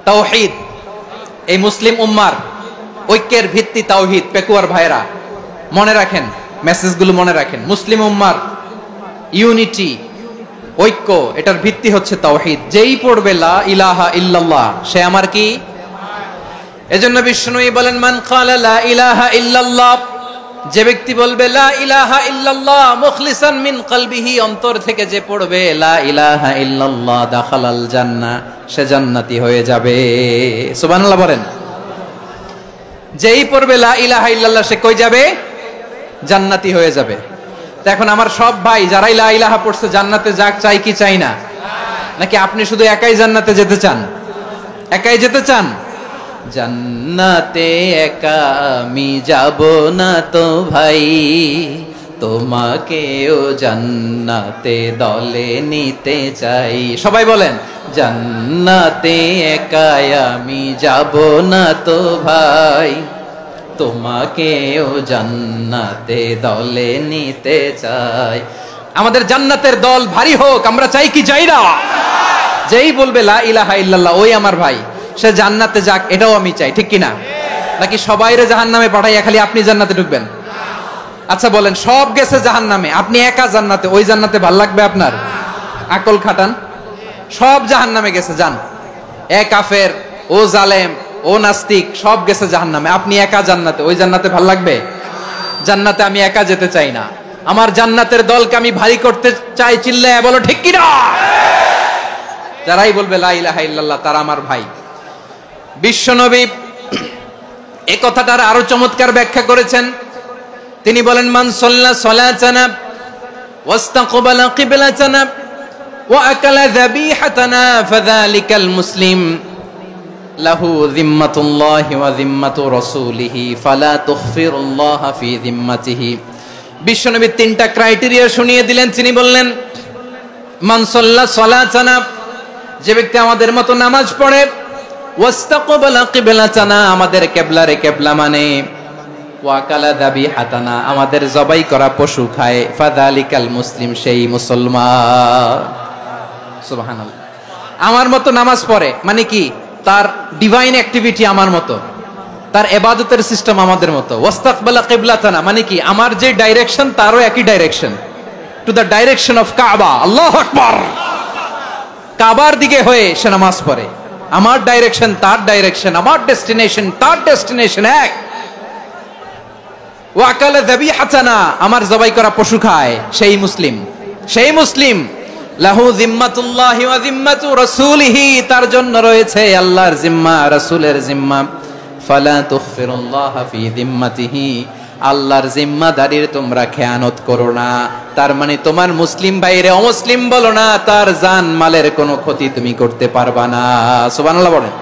তাওহীদ। এই মুসলিম উম্মার ঐক্যের ভিত্তি তাওহীদ। পেকুয়ার ভাইরা মনে রাখেন, মেসেজগুলো মনে রাখেন। মুসলিম উম্মার ইউনিটি, ঐক্য, এটার ভিত্তি হচ্ছে তাওহীদ। যেই পড়বে লা ইলাহা ইল্লাল্লাহ, সে আমার কি? এজন্য বিষ্ণুই বলেন, মান ক্বালা লা ইলাহা ইল্লাল্লাহ, যে ব্যক্তি বলবে লা ইলাহা ইল্লাল্লাহ মুখলিসান মিন কলবিহি, অন্তর থেকে যে পড়বে লা ইলাহা ইল্লাল্লাহ, দাখালাল জান্নাহ, সে জান্নাতি হয়ে যাবে। সুবহানাল্লাহ বলেন। যেই পড়বে লা ইলাহা ইল্লাল্লাহ, সে কই যাবে? জান্নাতি হয়ে যাবে। তো এখন আমার সব ভাই যারাই লা ইলাহা পড়ছে জান্নাতে যাক, চাই কি চাই না? নাকি আপনি শুধু একাই জান্নাতে যেতে চান? একাই যেতে চান? জান্নাতে একা আমি যাব না তো ভাই, তোমাকেও জান্নাতে দলে নিতে চাই। সবাই বলেন, জান্নাতে একা আমি যাব না তো ভাই, তোমাকেও জান্নাতে দলে নিতে চাই। আমাদের জান্নাতের দল ভারী হোক, আমরা চাই কি চাই না? যেই বলবে লা ইলাহা ইল্লাল্লাহ, ওই আমার ভাই, সে জান্নাতে যাক, এটাও আমি চাই, ঠিক কিনা? নাকি সবাইরে জাহান্নামে পাঠাইয়া খালি আপনি জান্নাতে ঢুকবেন? আচ্ছা বলেন, সব গেছে জাহান্নামে, আপনি একা জান্নাতে, ওই জান্নাতে ভাল লাগবে আপনার? আকল খাটান। সব জাহান্নামে গেছে, যান। এ কাফের, ও জালেম, ও নাস্তিক, সব গেছে জাহান্নামে, আপনি একা জান্নাতে, ওই জান্নাতে ভাল লাগবে? জান্নাতে আমি একা যেতে চাই না, আমার জান্নাতের দলকে আমি ভারী করতে চাই। চিল্লায়া বলো ঠিক কিনা? যারাই বলবে লা ইলাহা ইল্লাল্লাহ, তারা আমার ভাই। বিশ্বনবী এই কথাটার আরো চমৎকার ব্যাখ্যা করেছেন। তিনি বলেন, মান সাল্লা সালাতানা ওয়াস্তাকবালা কিবলাতানা ওয়া আকালা যাবিহাতানা ফাযালিকাল মুসলিম লাহু যিম্মাতুল্লাহি ওয়া যিম্মাতু রাসূলিহি ফালা তুখফিরুল্লাহা ফি যিম্মাতিহি। বিশ্বনবী তিনটা ক্রাইটেরিয়া শুনিয়ে দিলেন। তিনি বললেন, মান সাল্লা সালাতানা, যে ব্যক্তি আমাদের মতো নামাজ পড়ে, ওয়াস্তাকবালা কিবলাতানা, আমাদের কিবলারে কিবলা মানে, ওয়া আকালা যাবিহাতানা, আমাদের জবাই করা পশু খায়, ফাযালিকাল মুসলিম, সেই মুসলমান। সুবহানাল্লাহ। আমার মতো নামাজ পড়ে মানে কি? তার ডিভাইন অ্যাক্টিভিটি আমার মতো, তার ইবাদতের সিস্টেম আমাদের মতো। ওয়াস্তাকবালা কিবলাতানা মানে কি? আমার যে ডাইরেকশন তারও একই direction, to the direction of কাবা। আল্লাহু আকবার। কাবার দিকে হয়ে সে নামাজ পড়ে। আমার ডাইরেকশন তার ডাইরেকশন, আমার ডেস্টিনেশন তার ডেস্টিনেশন এক। ওয়াকালা যাবিহাতানা, আমার জবাই করা পশু খায়, সেই মুসলিম। সেই মুসলিম লাহু জিম্মাতুল্লাহি ওয়া জিম্মাতু রাসূলিহি, তার জন্য রয়েছে আল্লাহর জিম্মা, রাসূলের জিম্মা। ফালা তুখফিরুল্লাহা ফি জিম্মাতিহি, আল্লাহর জিম্মাদারির তোমরা খেয়ানত করো না। তার মানে তোমার মুসলিম ভাইরে অমুসলিম বলো না, তার জান মালের কোনো ক্ষতি তুমি করতে পারবা না। সুবহানাল্লাহ বলেন।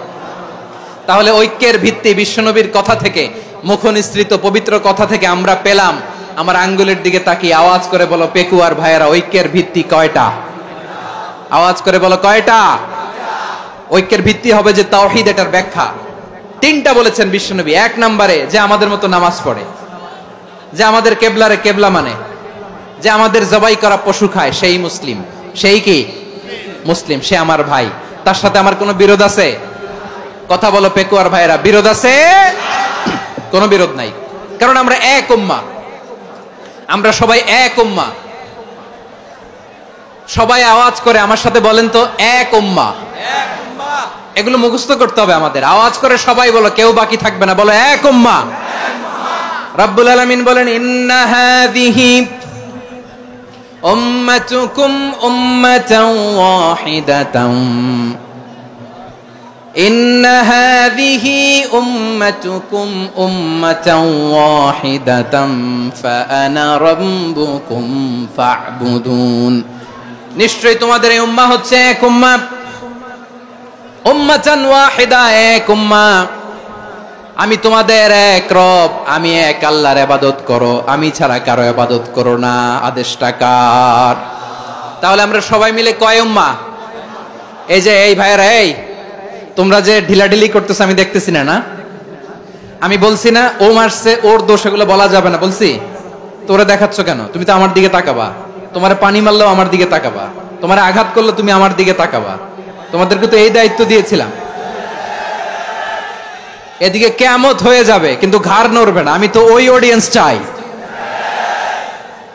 তাহলে ঐক্যের ভিত্তি বিশ্বনবীর কথা থেকে, মুখনিসৃত পবিত্র কথা থেকে আমরা পেলাম। আমার আঙ্গুলের দিকে তাকিয়ে আওয়াজ করে বলো পেকুয়ার ভাইয়েরা, ঐক্যের ভিত্তি কয়টা? আওয়াজ করে বলো কয়টা? ঐক্যের ভিত্তি হবে যে তাওহীদ, এটার ব্যাখ্যা। তিনটা বলেছেন বিশ্বনবী। এক নম্বরে যে আমাদের মতো নামাজ পড়ে, যে আমাদের কেবলারে কেবলা মানে, যে আমাদের জবাই করা পশু খায়, সেই মুসলিম। সেই কি মুসলিম? সে আমার ভাই। তার সাথে আমার কোনো বিরোধ আছে? কথা বলো পেকুয়ার ভাইয়েরা, বিরোধ আছে? কোনো বিরোধ নাই, কারণ আমরা এক উম্মাহ, আমরা সবাই এক উম্মাহ। সবাই আওয়াজ করে আমার সাথে বলেন তো, এক উম্মাহ। এগুলো মুখস্থ করতে হবে আমাদের। আওয়াজ করে সবাই বলো, কেউ বাকি থাকবে না, বলো এক উম্মাহ। রব্বুল আলামিন বলেন, ইন্না হাযিহি উম্মাতুকুম উম্মাতান ওয়াহিদাতান, ইন্না হাযিহি উম্মাতুকুম উম্মাতান ওয়াহিদাতান ফাআনা রাব্বুকুম ফা'বুদুন। নিশ্চয়ই তোমাদের এই উম্মাহ হচ্ছে এক উম্মাহ, উম্মাতান ওয়াহিদা, এক উম্মাহ। আমি তোমাদের এক রব, আমি এক আল্লাহর ইবাদত করো, আমি ছাড়া কারো ইবাদত করো না। আদেশটা কার? তাহলে আমরা সবাই মিলে কয় উম্মাহ? এই যে এই ভাইয়েরা, এই তোমরা যে ঢিলাঢিলি করতেছ আমি দেখতেছি না। আমি বলছি না ও মারছে, ওর দোষ, এগুলো বলা যাবে না বলছি? তোরা দেখাচ্ছ কেন? তুমি তো আমার দিকে তাকাবা। তোমার পানি মারলেও আমার দিকে তাকাবা, তোমার আঘাত করলে তুমি আমার দিকে তাকাবা। তোমাদেরকে তো এই দায়িত্ব দিয়েছিলাম। এদিকে কিয়ামত হয়ে যাবে কিন্তু ঘাড় নড়বে না। আমি তো ওই অডিয়েন্স চাই।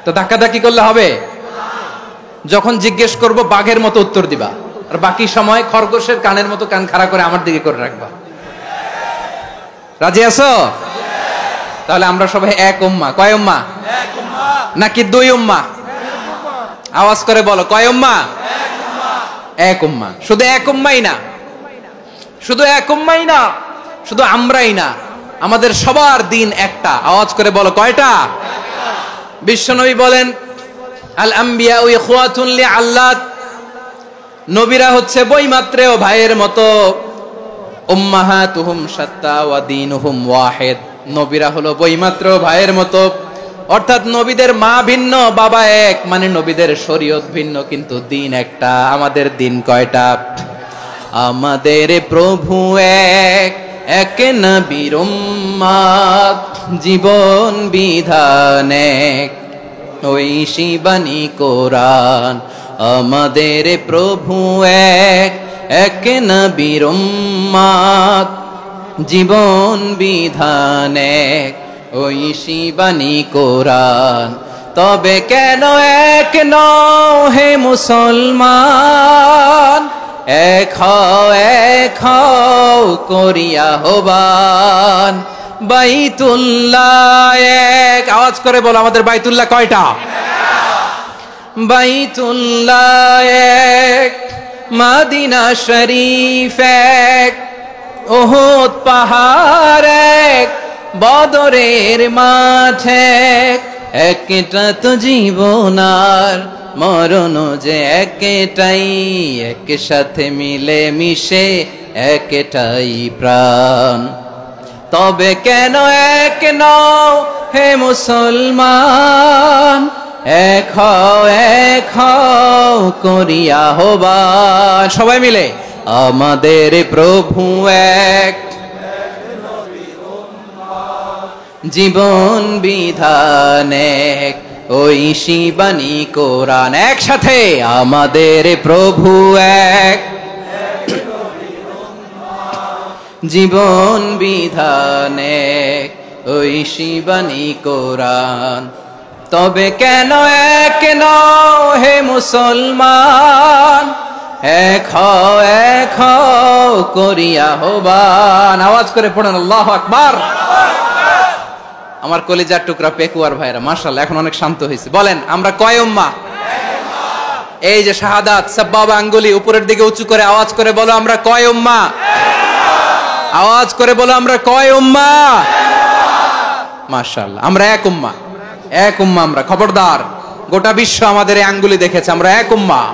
তো ধাক্কাধাক্কি করলে হবে? যখন জিজ্ঞেস করব বাঘের মতো উত্তর দিবা, আর বাকি সময় খরগোশের কানের মতো কান খাড়া করে আমার দিকে করে রাখবা। রাজি আছো? তাহলে আমরা সবাই এক উম্মাহ। কয় উম্মাহ? নাকি দুই উম্মাহ? আওয়াজ করে বলো, কয় উম্মাহ? এক উম্মাহ। শুধু এক উম্মাই না, শুধু এক উম্মাই না, শুধু আমরাই না, আমাদের সবার দিন একটা। আওয়াজ করে বলো কয়টা? বিশ্বনবী বলেন, আল আম্বিয়া ইখওয়াতুন লিআল্লাত, নবীরা হচ্ছে বৈমাত্রেয় ভাইয়ের মতো। উম্মাহাতুহুম শাত্তা ওয়া দীনুহুম ওয়াহিদ, নবীরা হলো বৈমাত্রেয় ভাইয়ের মতো। অর্থাৎ নবীদের মা ভিন্ন, বাবা এক, মানে নবীদের শরীয়ত ভিন্ন, কিন্তু দিন একটা। আমাদের দিন কয়টা? আমাদের প্রভু এক, এক নবীর উম্মত, জীবন বিধান এক, ঐশী বাণী কোরআন। আমাদের প্রভু এক, এক নবীর উম্মত, জীবন বিধান এক, ঐশী বাণী কোরআন। তবে কেন এক নও হে মুসলমান? এক হও করিয়া হবান। বাইতুল্লাহ এক। আওয়াজ করে বলো, আমাদের বাইতুল্লাহ কয়টা? বাইতুল্লাহ এক, মদিনা শরীফ এক, উহুদ পাহাড় এক, বদরের মাঠ এক। একটা তো জীবন আর মরণ যে একটাই, একসাথে মিলে মিশে একটাই প্রাণ। তবে কেন এক নও হে মুসলমান? এক হও করিয়া হবান। সবাই মিলে, আমাদের প্রভু এক, জীবন বিধান এক, ঐশী বাণী কোরআন। একসাথে, আমাদের প্রভু এক, জীবন বিধান এক, ঐশী বাণী কোরআন। তবে কেন এক নও হে মুসলমান? এক হও করিয়া হবান। আওয়াজ করে পড়েন আল্লাহু আকবার। আমার কলিজার টুকরা পেকুয়ার ভাইরা মাশাআল্লাহ এখন অনেক শান্ত হয়েছে। বলেন আমরা কয় উম্মাহ? এই যে শাহাদাত সাব্বাবা আঙ্গুলি উপরের দিকে উঁচু করে আওয়াজ করে বলো আমরা কয় উম্মাহ? আওয়াজ করে বলো আমরা কয় উম্মাহ? মাশাআল্লাহ আমরা এক উম্মাহ, এক উম্মাহ আমরা। খবরদার, গোটা বিশ্ব আমাদের এই আঙ্গুলি দেখেছে, আমরা এক উম্মাহ।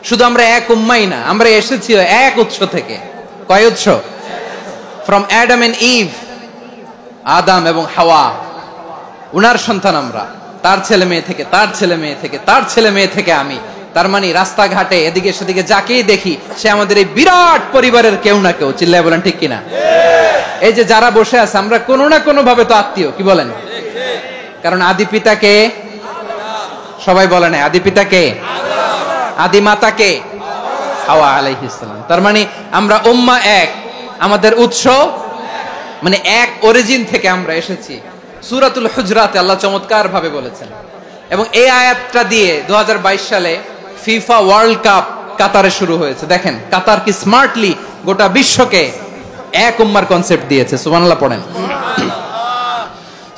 শুধু আমরা এক উম্মাই না, আমরা এসেছি এক উৎস থেকে। কয় উৎস? ফ্রম অ্যাডাম এন্ড ইভ, আদম এবং হাওয়া, উনার সন্তান আমরা। তার ছেলে মেয়ে থেকে, তার ছেলে মেয়ে থেকে, তার ছেলে মেয়ে থেকে আমি। তার মানে রাস্তাঘাটে এদিকে সেদিকে যাকেই দেখি সে আমাদের এই বিরাট পরিবারের কেউ না কেউ। চিল্লায় বলেন ঠিক কিনা? এই যে যারা বসে আছে আমরা কোনো না কোনো ভাবে তো আত্মীয়, কি বলেন? কারণ আদি পিতাকে সবাই বলে না, আদি পিতাকে, আদি মাতাকে হাওয়া আলাইহিস সালাম। তার মানে আমরা উম্মাহ এক, আমাদের উৎস মানে এক অরিজিন থেকে আমরা এসেছি। সূরাতুল হুজরাতে আল্লাহ চমৎকার ভাবে বলেছেন। এবং এই আয়াতটা দিয়ে 2022 সালে ফিফা ওয়ার্ল্ড কাপ কাতারে শুরু হয়েছে। দেখেন কাতার কি স্মার্টলি গোটা বিশ্বকে এক উম্মার কনসেপ্ট দিয়েছে। সুবহানাল্লাহ পড়েন।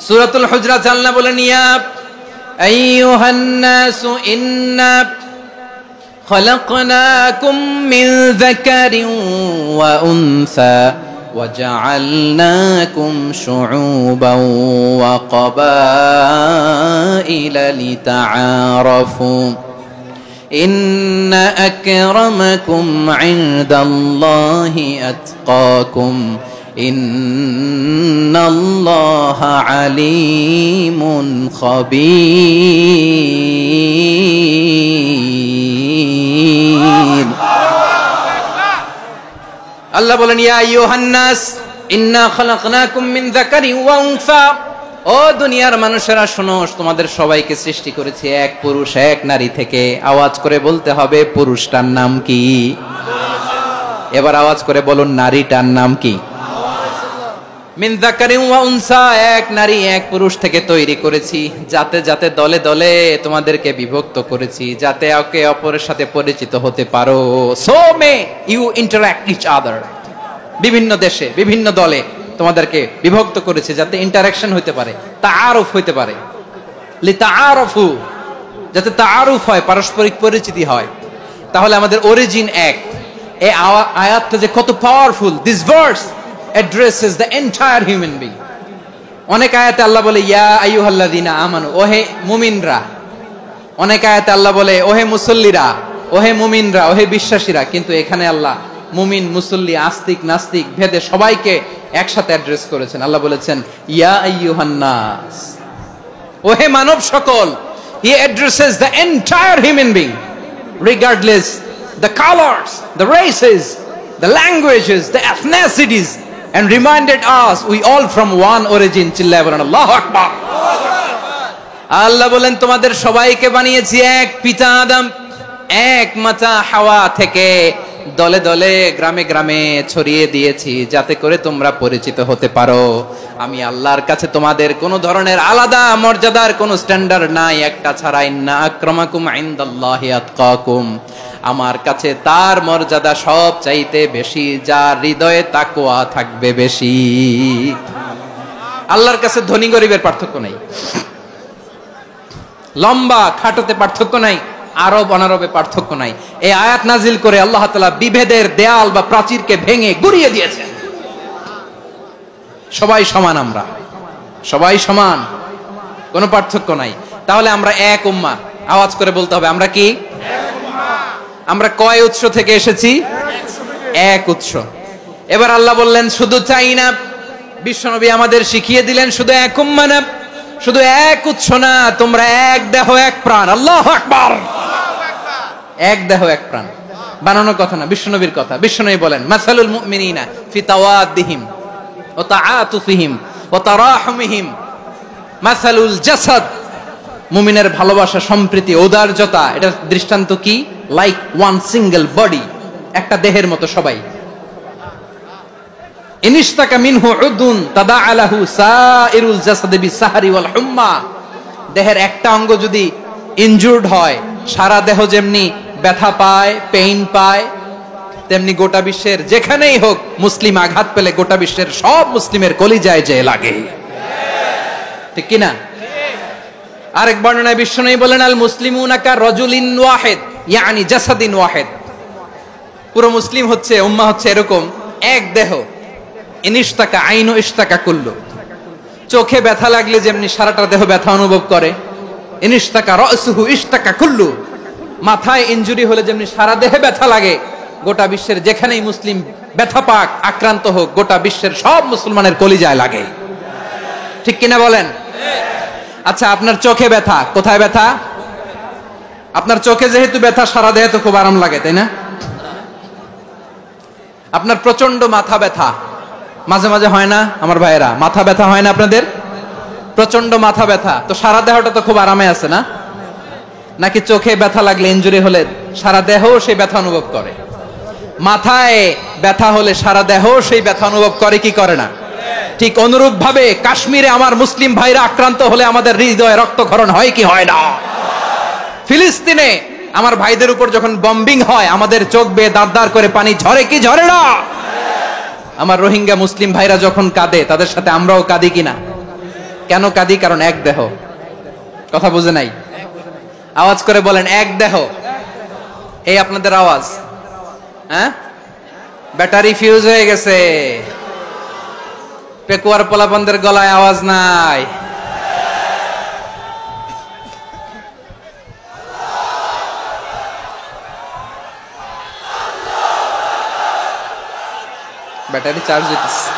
সূরাতুল হুজরাত আল্লাহ বলেন ইয়া আইয়ুহান নাসু ইন্না খলাকনাকুম মিন যাকারিন ওয়া উনসা وجعلناكم شعوبا وقبائل لتعارفوا إن أكرمكم عند الله أتقاكم إن الله عليم خبير আল্লাহ বলেন ইয়া আইয়ুহান নাস ইন্না খালাকনাকুম মিন যাকারিন ওয়া উনসা। ও দুনিয়ার মানুষেরা শোনো, তোমাদের সবাইকে সৃষ্টি করেছি এক পুরুষ এক নারী থেকে। আওয়াজ করে বলতে হবে পুরুষটার নাম কি? এবার আওয়াজ করে বলুন নারীটার নাম কি? মিন যাকারিন ওয়া উনসা, এক নারী এক পুরুষ থেকে তৈরি করেছি। যাতে যাতে দলে দলে তোমাদেরকে বিভক্ত করেছি, যাতে একে অপরের সাথে পরিচিত হতে পারো। So may you interact each other. বিভিন্ন দেশে বিভিন্ন দলে তোমাদেরকে বিভক্ত করেছে যাতে ইন্টারঅ্যাকশন হতে পারে, তাআরুফ হতে পারে। লিতাআরফু, যাতে তাআরুফ হয়, পারস্পরিক পরিচিতি হয়। তাহলে আমাদের অরিজিন এক। এই আয়াতটা যে কত powerful. This verse addresses the entire human being. অনেক আয়াতে আল্লাহ বলে ইয়া আইয়ুহাল্লাযিনা আমানু, ওহে মুমিনরা। অনেক আয়াতে আল্লাহ বলে ওহে মুসল্লিরা, ওহে মুমিনরা, ওহে বিশ্বাসীরা। কিন্তু এখানে আল্লাহ মুমিন মুসল্লি আস্তিক নাস্তিক ভেদে সবাইকে একসাথে অ্যাড্রেস করেছেন। আল্লাহ বলেছেন ইয়া আইয়ুহান নাস, ওহে মানব সকল। He addresses the entire human being regardless the colors, the races, the languages, the ethnicities, and reminded us we all from one origin. চিল্লায় বলেন আল্লাহু আকবার। আল্লাহ বলেন তোমাদের সবাইকে বানিয়েছি এক পিতা আদম, এক মাতা হাওয়া থেকে। দলে দলে গ্রামে গ্রামে ছড়িয়ে দিয়েছি যাতে করে তোমরা পরিচিত হতে পারো। আমি আল্লাহর কাছে তোমাদের কোনো ধরনের আলাদা মর্যাদার কোনো স্ট্যান্ডার্ড নাই একটা ছাড়া। ইন্না আক্রামাকুম ইনদাল্লাহি আতকাকুম, আমার কাছে তার মর্যাদা সব চাইতে বেশি যার হৃদয়ে তাকওয়া থাকবে বেশি। আল্লাহর কাছে ধনী গরিবের পার্থক্য নাই, লম্বা খাটোতে পার্থক্য নাই, আরব অনারবে পার্থক্য নাই। এই আয়াত নাজিল করে আল্লাহ তাআলা বিভেদের দেয়াল বা প্রাচীরকে ভেঙে গুড়িয়ে দিয়েছেন। সবাই সমান, আমরা সবাই সমান, কোনো পার্থক্য নাই। তাহলে আমরা এক উম্মাহ। আওয়াজ করে বলতে হবে আমরা কি? আমরা কয় উৎস থেকে এসেছি? এক উৎস। এবার আল্লাহ বললেন শুধু চাই না, বিশ্বনবী আমাদের শিখিয়ে দিলেন শুধু এক উম্মাহ না, শুধু এক উৎস না, তোমরা এক দেহ এক প্রাণ। আল্লাহু আকবার। এক দেহ এক প্রাণ বানানো কথা না, বিশ্বনবীর কথা। বিশ্বনবী বলেন মাসালুল মুমিনিনা ফি তাওয়াদ্দিহিম ওয়া তাআতুফিহিম ওয়া তারাহুমিহিম মাসালুল জাসাদ। মুমিনের ভালোবাসা, সম্প্রীতি, ঔদার্যতা, এটা দৃষ্টান্ত কি? লাইক ওয়ান সিঙ্গেল বডি, একটা দেহের মতো সবাই। ইনিশতাকা মিনহু উদুন তাদাআলাহু সাইরুল জাসাদি বিসাহরি ওয়াল হুম্মা। দেহের একটা অঙ্গ যদি ইনজুর্ড হয়, সারা দেহ যেমনি ব্যথা পায়, পেইন পায়, তেমনি গোটা বিশ্বের যেখানেই হোক মুসলিম আঘাত পেলে গোটা বিশ্বের সব মুসলিমের কলিজায় যে লাগে। ঠিক কিনা? আরেক বর্ণনায় বিশ্বনবী বলেন, আল মুসলিমুনা কা রাজুলিন ওয়াহিদ ইয়ানি জাসাদিন ওয়াহিদ। পুরো মুসলিম হচ্ছে, উম্মাহ হচ্ছে এরকম এক দেহ। ইনিশতাকা আইনু ইশতাকা কুল্লু। চোখে ব্যথা লাগলে যেমনি সারাটা দেহ ব্যথা অনুভব করে, ইনিশতাকা রাসুহু ইশতাকা কুল্লু। মাথায় ইনজুরি হলে যেমনি সারা দেহে ব্যথা লাগে, গোটা বিশ্বের যেখানেই মুসলিম ব্যথা পাক, আক্রান্ত হোক, গোটা বিশ্বের সব মুসলমানের কলিজায় লাগে। ঠিক কিনা বলেন? আচ্ছা, আপনার চোখে ব্যথা, কোথায় ব্যথা? আপনার চোখে যেহেতু ব্যথা, সারা দেহে তো খুব আরাম লাগে, তাই না? আপনার প্রচন্ড মাথা ব্যথা মাঝে মাঝে হয় না আমার ভাইয়েরা? মাথা ব্যথা হয় না আপনাদের? প্রচন্ড মাথা ব্যথা, তো সারা দেহটা তো খুব আরামে আছে না? নাকি চোখে ব্যথা লাগলে, ইনজুরি হলে সারা দেহ সেই ব্যথা অনুভব করে? মাথায় ব্যথা হলে সারা দেহ সেই ব্যথা অনুভব করে কি করে না? ঠিক অনুরূপ ভাবে কাশ্মীরে আমার মুসলিম ভাইরা আক্রান্ত হলে আমাদের হৃদয়ে রক্তক্ষরণ হয় কি হয় না? ফিলিস্তিনে আমার ভাইদের উপর যখন বম্বিং হয়, আমাদের চোখ বেয়ে দাঁড় করে পানি ঝরে কি ঝরে না? আমার রোহিঙ্গা মুসলিম ভাইরা যখন কাঁদে, তাদের সাথে আমরাও কাঁদি কিনা? কেন কাঁদি? কারণ এক দেহ। কথা বুঝে নাই? আওয়াজ করে বলেন, এক দেহ। এই আপনাদের আওয়াজ, হ্যাঁ? ব্যাটারি ফিউজ হয়ে গেছে, পেকুয়ার পোলাপানদের গলায় আওয়াজ নাই। ব্যাটারি চার্জ দিতেছে।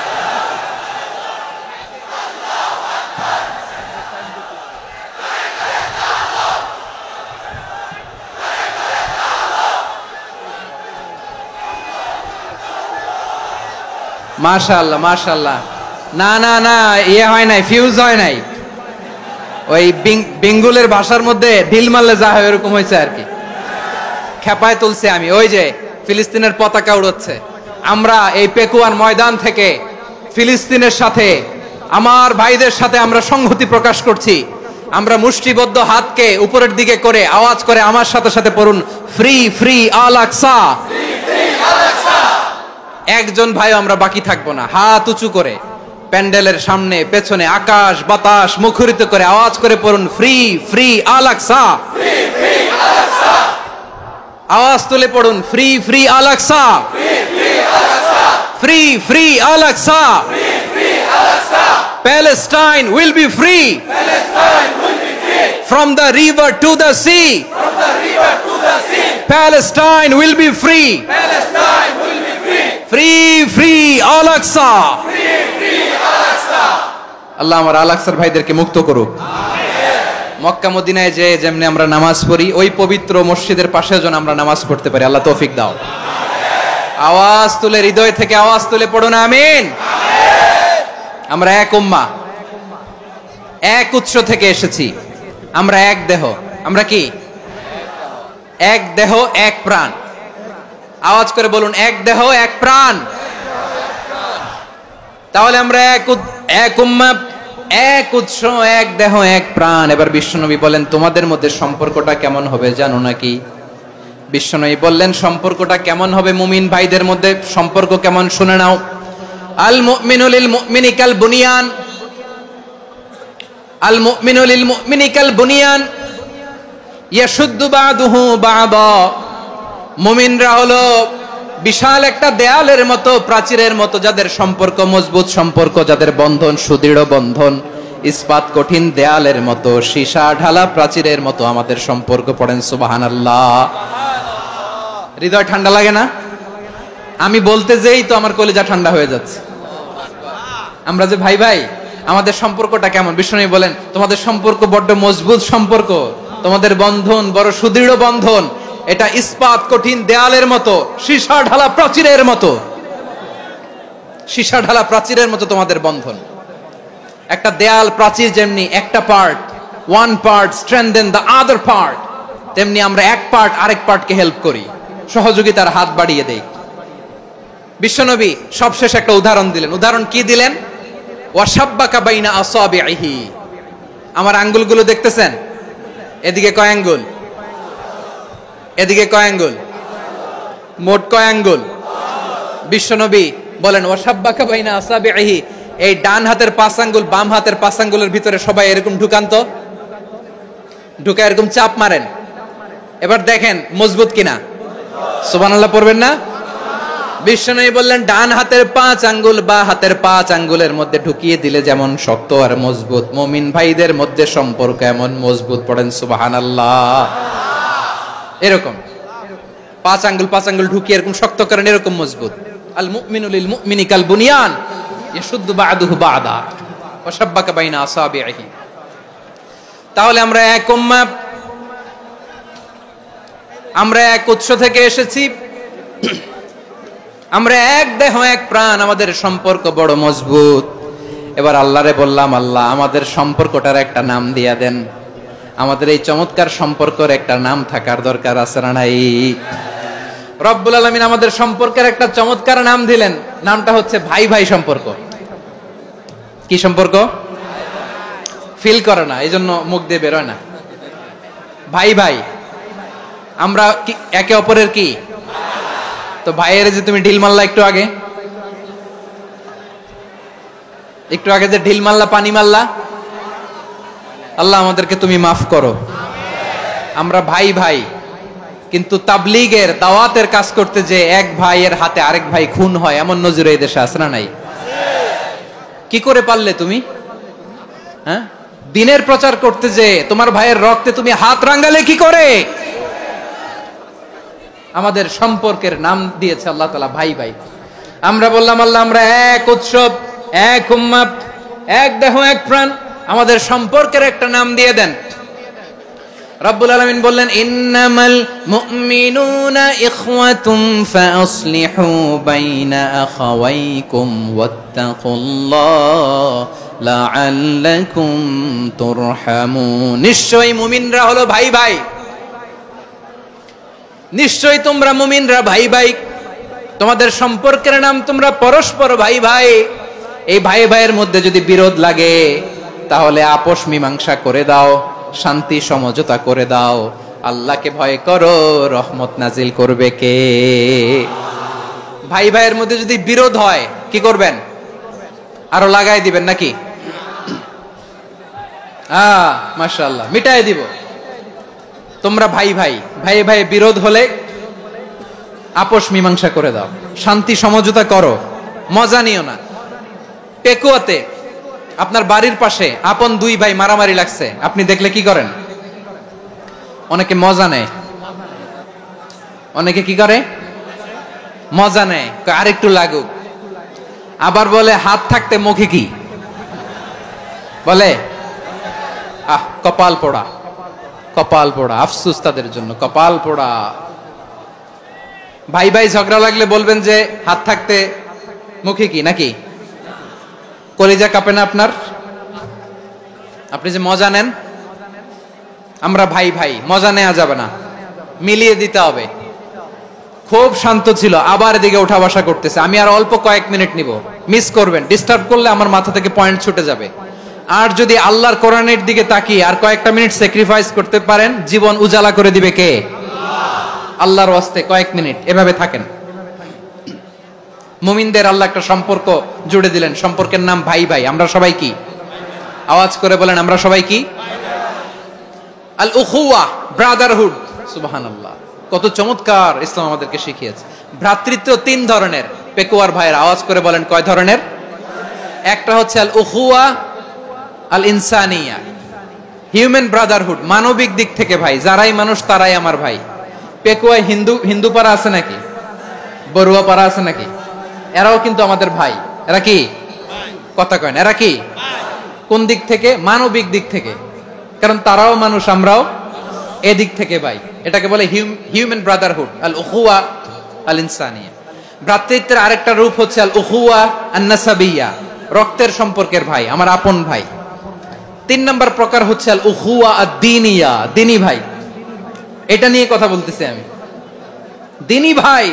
মাশাআল্লাহ মাশাআল্লাহ। না না না, ইয়ে হয় নাই, ফিউজ হয় নাই। ওই বেঙ্গুলের ভাষার মধ্যে ঢিল মারলে যা হয় এরকম হয়েছে আর কি। খেপায় তুলছে আমি। ওই যে ফিলিস্তিনের পতাকা উড়াচ্ছে, আমরা এই পেকুয়ার ময়দান থেকে ফিলিস্তিনের সাথে, আমার ভাইদের সাথে আমরা সংহতি প্রকাশ করছি। আমরা মুষ্টিবদ্ধ হাতকে উপরের দিকে করে আওয়াজ করে আমার সাথে সাথে পড়ুন, ফ্রি ফ্রি আল আকসা। একজন ভাই আমরা বাকি থাকবো না। হাত উঁচু করে প্যান্ডেলের সামনে পেছনে আকাশ বাতাস মুখরিত করে আওয়াজ করে পড়ুন, ফ্রি ফ্রি আল আকসা। আওয়াজ তুলে পড়ুন, free free Al Aqsa, free free Al Aqsa. Palestine will be free from the river to the sea. Palestine will be free. Free free Al Aqsa. আল্লাহ আমার আল আকসার ভাইদেরকে মুক্ত করুক। মক্কা মদিনায় যে যেমনি আমরা নামাজ পড়ি, ওই পবিত্র মসজিদের পাশে যেন আমরা নামাজ পড়তে পারি। আল্লাহ তৌফিক দাও। আওয়াজ তুলে, হৃদয় থেকে আওয়াজ তুলে পড়ুন আমিন। আমরা এক উম্মাহ, এক উৎস থেকে এসেছি, আমরা এক দেহ। আমরা কি? এক দেহ এক প্রাণ। আওয়াজ করে বলুন, এক দেহ এক প্রাণ। তাহলে আমরা এক উম্মাহ, এক উৎস, এক দেহ এক প্রাণ। এবার বিশ্বনবী বলেন, তোমাদের মধ্যে সম্পর্কটা কেমন হবে জানো নাকি? বিশ্বনবী বললেন, সম্পর্কটা কেমন হবে মুমিন ভাইদের মধ্যে? সম্পর্ক কেমন শুনে নাও। আল মুমিনু লিল মুমিনি কাল বুনিয়ান, আল মুমিনু লিল মুমিনি কাল বুনিয়ান ইয়াশুদ্দু বাদুহু বাদা। মুমিনরা হলো বিশাল একটা দেয়ালের মতো, প্রাচীরের মতো, যাদের সম্পর্ক মজবুত সম্পর্ক, যাদের বন্ধন সুদৃঢ় বন্ধন, ইস্পাত কঠিন দেয়ালের মতো, সীসা ঢালা প্রাচীরের মতো আমাদের সম্পর্ক। পড়েন সুবহানাল্লাহ। হৃদয় ঠান্ডা লাগে না? আমি বলতে যেই তো আমার কলিজা ঠান্ডা হয়ে যাচ্ছে। আমরা যে ভাই ভাই, আমাদের সম্পর্কটা কেমন? বিষ্ণু বলেন, তোমাদের সম্পর্ক বড্ড মজবুত সম্পর্ক, তোমাদের বন্ধন বড় সুদৃঢ় বন্ধন। এটা ইস্পাত কঠিন দেয়ালের মতো, সীসা ঢালা প্রাচীরের মতো, সীসা ঢালা প্রাচীরের মতো তোমাদের বন্ধন। একটা দেয়াল প্রাচীর যেমনি একটা part, one part strengthen the other part, তেমনি আমরা এক পার্ট আরেক পার্টকে হেল্প করি, সহযোগিতার হাত বাড়িয়ে দেই। বিশ্বনবী সবশেষ একটা উদাহরণ দিলেন। উদাহরণ কি দিলেন? ওয়াশাব্বাকা বাইনা আসাবিহি। আমার আঙ্গুলগুলো দেখতেছেন? এদিকে কয় আঙ্গুল, এদিকে কয় আঙ্গুল, মোট কয় আঙ্গুল? বিশ্বনবী বলেন, ওয়াশাব্বাকা বাইনা আসাবিহি, এই ডান হাতের 5 আঙ্গুল বাম হাতের 5 আঙ্গুলের ভিতরে সবাই এরকম ঢুকান্ত, ঢুকে এরকম চাপ মারেন। এবার দেখেন মজবুত কিনা। সুবহানাল্লাহ পড়বেন না? বিশ্বনবী বললেন ডান হাতের 5 আঙ্গুল বা হাতের 5 আঙ্গুলের মধ্যে ঢুকিয়ে দিলে যেমন শক্ত আর মজবুত, মুমিন ভাইদের মধ্যে সম্পর্ক এমন মজবুত। পড়েন সুবহানাল্লাহ। এরকম 5 আঙ্গুল ঢুকিয়ে এরকম শক্ত করেন, এরকম মজবুত। আল মুমিনু লিল মুমিনি কাল বুনিয়ান ইয়াশুদ্দু বা'দুহু বা'দা ওয়া শাব্বাকা বাইনা আসাবিহি। তাহলে আমরা এক উম্মাহ, আমরা এক উৎস থেকে এসেছি, আমরা এক দেহ এক প্রাণ, আমাদের সম্পর্ক বড় মজবুত। এবার আল্লাহরে বললাম, আল্লাহ আমাদের সম্পর্কটার একটা নাম দিয়া দেন। আমাদের এই চমৎকার সম্পর্কের একটা নাম থাকার দরকার আছে না নাই? রব্বুল আলামিন আমাদের সম্পর্কের একটা চমৎকার নাম দিলেন, নামটা হচ্ছে ভাই ভাই সম্পর্ক। কি সম্পর্ক? ফিল করে না, এই জন্য মুখ দিয়ে বেরোয় না। ভাই ভাই, আমরা একে অপরের কি? তো ভাইয়ের যে তুমি ঢিল মারলা একটু আগে যে ঢিল মারলা, পানি মারলা, আল্লাহ আমাদেরকে তুমি মাফ করো। আমরা ভাই ভাই, কিন্তু তাবলীগের দাওয়াতের কাজ করতে যে এক ভাইয়ের হাতে আরেক ভাই খুন হয়, এমন নজির এই দেশে আছে না নাই? কি করে পারলে তুমি? হ্যাঁ, দিনের প্রচার করতে যে তোমার ভাইয়ের রক্তে তুমি হাত রাঙ্গালে কি করে? আমাদের সম্পর্কের নাম দিয়েছে আল্লাহ তাআলা ভাই ভাই। আমরা বললাম, আল্লাহ আমরা এক উৎসব, এক উম্মাহ, এক দেহ এক প্রাণ, আমাদের সম্পর্কের একটা নাম দিয়ে দেন। রব্বুল আলামিন বললেন, ইন্নামাল মুমিনুনা ইখওয়াতুম ফাসলিহু বাইনা আখাওয়াইকুম ওয়াত্তাকুল্লাহ লাআল্লাকুম তুরহামুন। নিশ্চয়ই মুমিনরা হলো ভাই ভাই, নিশ্চয়ই তোমরা মুমিনরা ভাই ভাই, তোমাদের সম্পর্কের নাম তোমরা পরস্পর ভাই ভাই। এই ভাই ভাইয়ের মধ্যে যদি বিরোধ লাগে তাহলে আপোষ মীমাংসা করে দাও, শান্তি সমঝোতা করে দাও। আল্লাহকে ভয় করো, রহমত নাজিল করবে কে? ভাই ভাইয়ের মধ্যে যদি বিরোধ হয় কি করবেন? আরো লাগাই দিবেন নাকি? মাশাআল্লাহ, মিটাই দিব। তোমরা ভাই ভাই, ভাই ভাই বিরোধ হলে আপোষ মীমাংসা করে দাও, শান্তি সমঝোতা করো, মজা নিও না। পেকুয়াতে আপনার বাড়ির পাশে আপন দুই ভাই মারামারি লাগছে, আপনি দেখলে কি করেন? অনেকে মজা নেয়, অনেকে কি করে? মজা নেয়, আরেকটু লাগুক। আবার বলে হাত থাকতে মুখে কি বলে? কপাল পোড়া, কপাল পোড়া। আফসোস তাদের জন্য, কপাল পোড়া। ভাই ভাই ঝগড়া লাগলে বলবেন যে হাত থাকতে মুখে কি, নাকি? কলিজা কাঁপে না আপনার? আপনি যে মজা নেন। আমরা ভাই ভাই, মজা নেওয়া যাবে না, মিলিয়ে দিতে হবে। খুব শান্ত ছিল, আবার এদিকে ওঠা বসা করতেছে। আমি আর অল্প কয়েক মিনিট নিব, মিস করবেন। ডিস্টার্ব করলে আমার মাথা থেকে পয়েন্ট ছুটে যাবে। আর যদি আল্লাহর কোরআনের দিকে তাকিয়ে আর কয়েকটা মিনিট স্যাক্রিফাইস করতে পারেন, জীবন উজালা করে দিবে কে? আল্লাহর ওয়াস্তে কয়েক মিনিট এভাবে থাকেন। মুমিনদের আল্লাহ একটা সম্পর্ক জুড়ে দিলেন, সম্পর্কের নাম ভাই ভাই। আমরা সবাই কি? আওয়াজ করে বলেন, আমরা সবাই কি? আল উখুয়া, ব্রাদারহুড। সুবহানাল্লাহ, কত চমৎকার ইসলাম আমাদেরকে শিখিয়েছে। ভ্রাতৃত্ব 3 ধরনের। পেকুয়ার ভাইয়ের আওয়াজ করে বলেন, কয় ধরনের? একটা হচ্ছে আল উখুয়া আল ইনসানিয়া, হিউম্যান ব্রাদারহুড, মানবিক দিক থেকে ভাই, যারাই মানুষ তারাই আমার ভাই। পেকুয়ায় হিন্দু পাড়া আছে নাকি? বড়ুয়া পাড়া আছে নাকি? এরাও কিন্তু আমাদের ভাই। এরা কি? কথা কয় না, এরা কি? কোন দিক থেকে? মানবিক দিক থেকে, কারণ তারাও মানুষ, আমরাও এদিক থেকে ভাই। এটাকে বলে হিউম্যান ব্রাদারহুড, আল উখুয়া আল ইনসানিয়া। ভ্রাতৃত্বের আরেকটা রূপ হচ্ছে আল উখুয়া আন নাসাবিয়া, রক্তের সম্পর্কের ভাই, আমার আপন ভাই। 3 নম্বর প্রকার হচ্ছে আল উখুয়া আদ-দীনিয়া, দিনী ভাই। এটা নিয়ে কথা বলতেছি আমি, দিনী ভাই।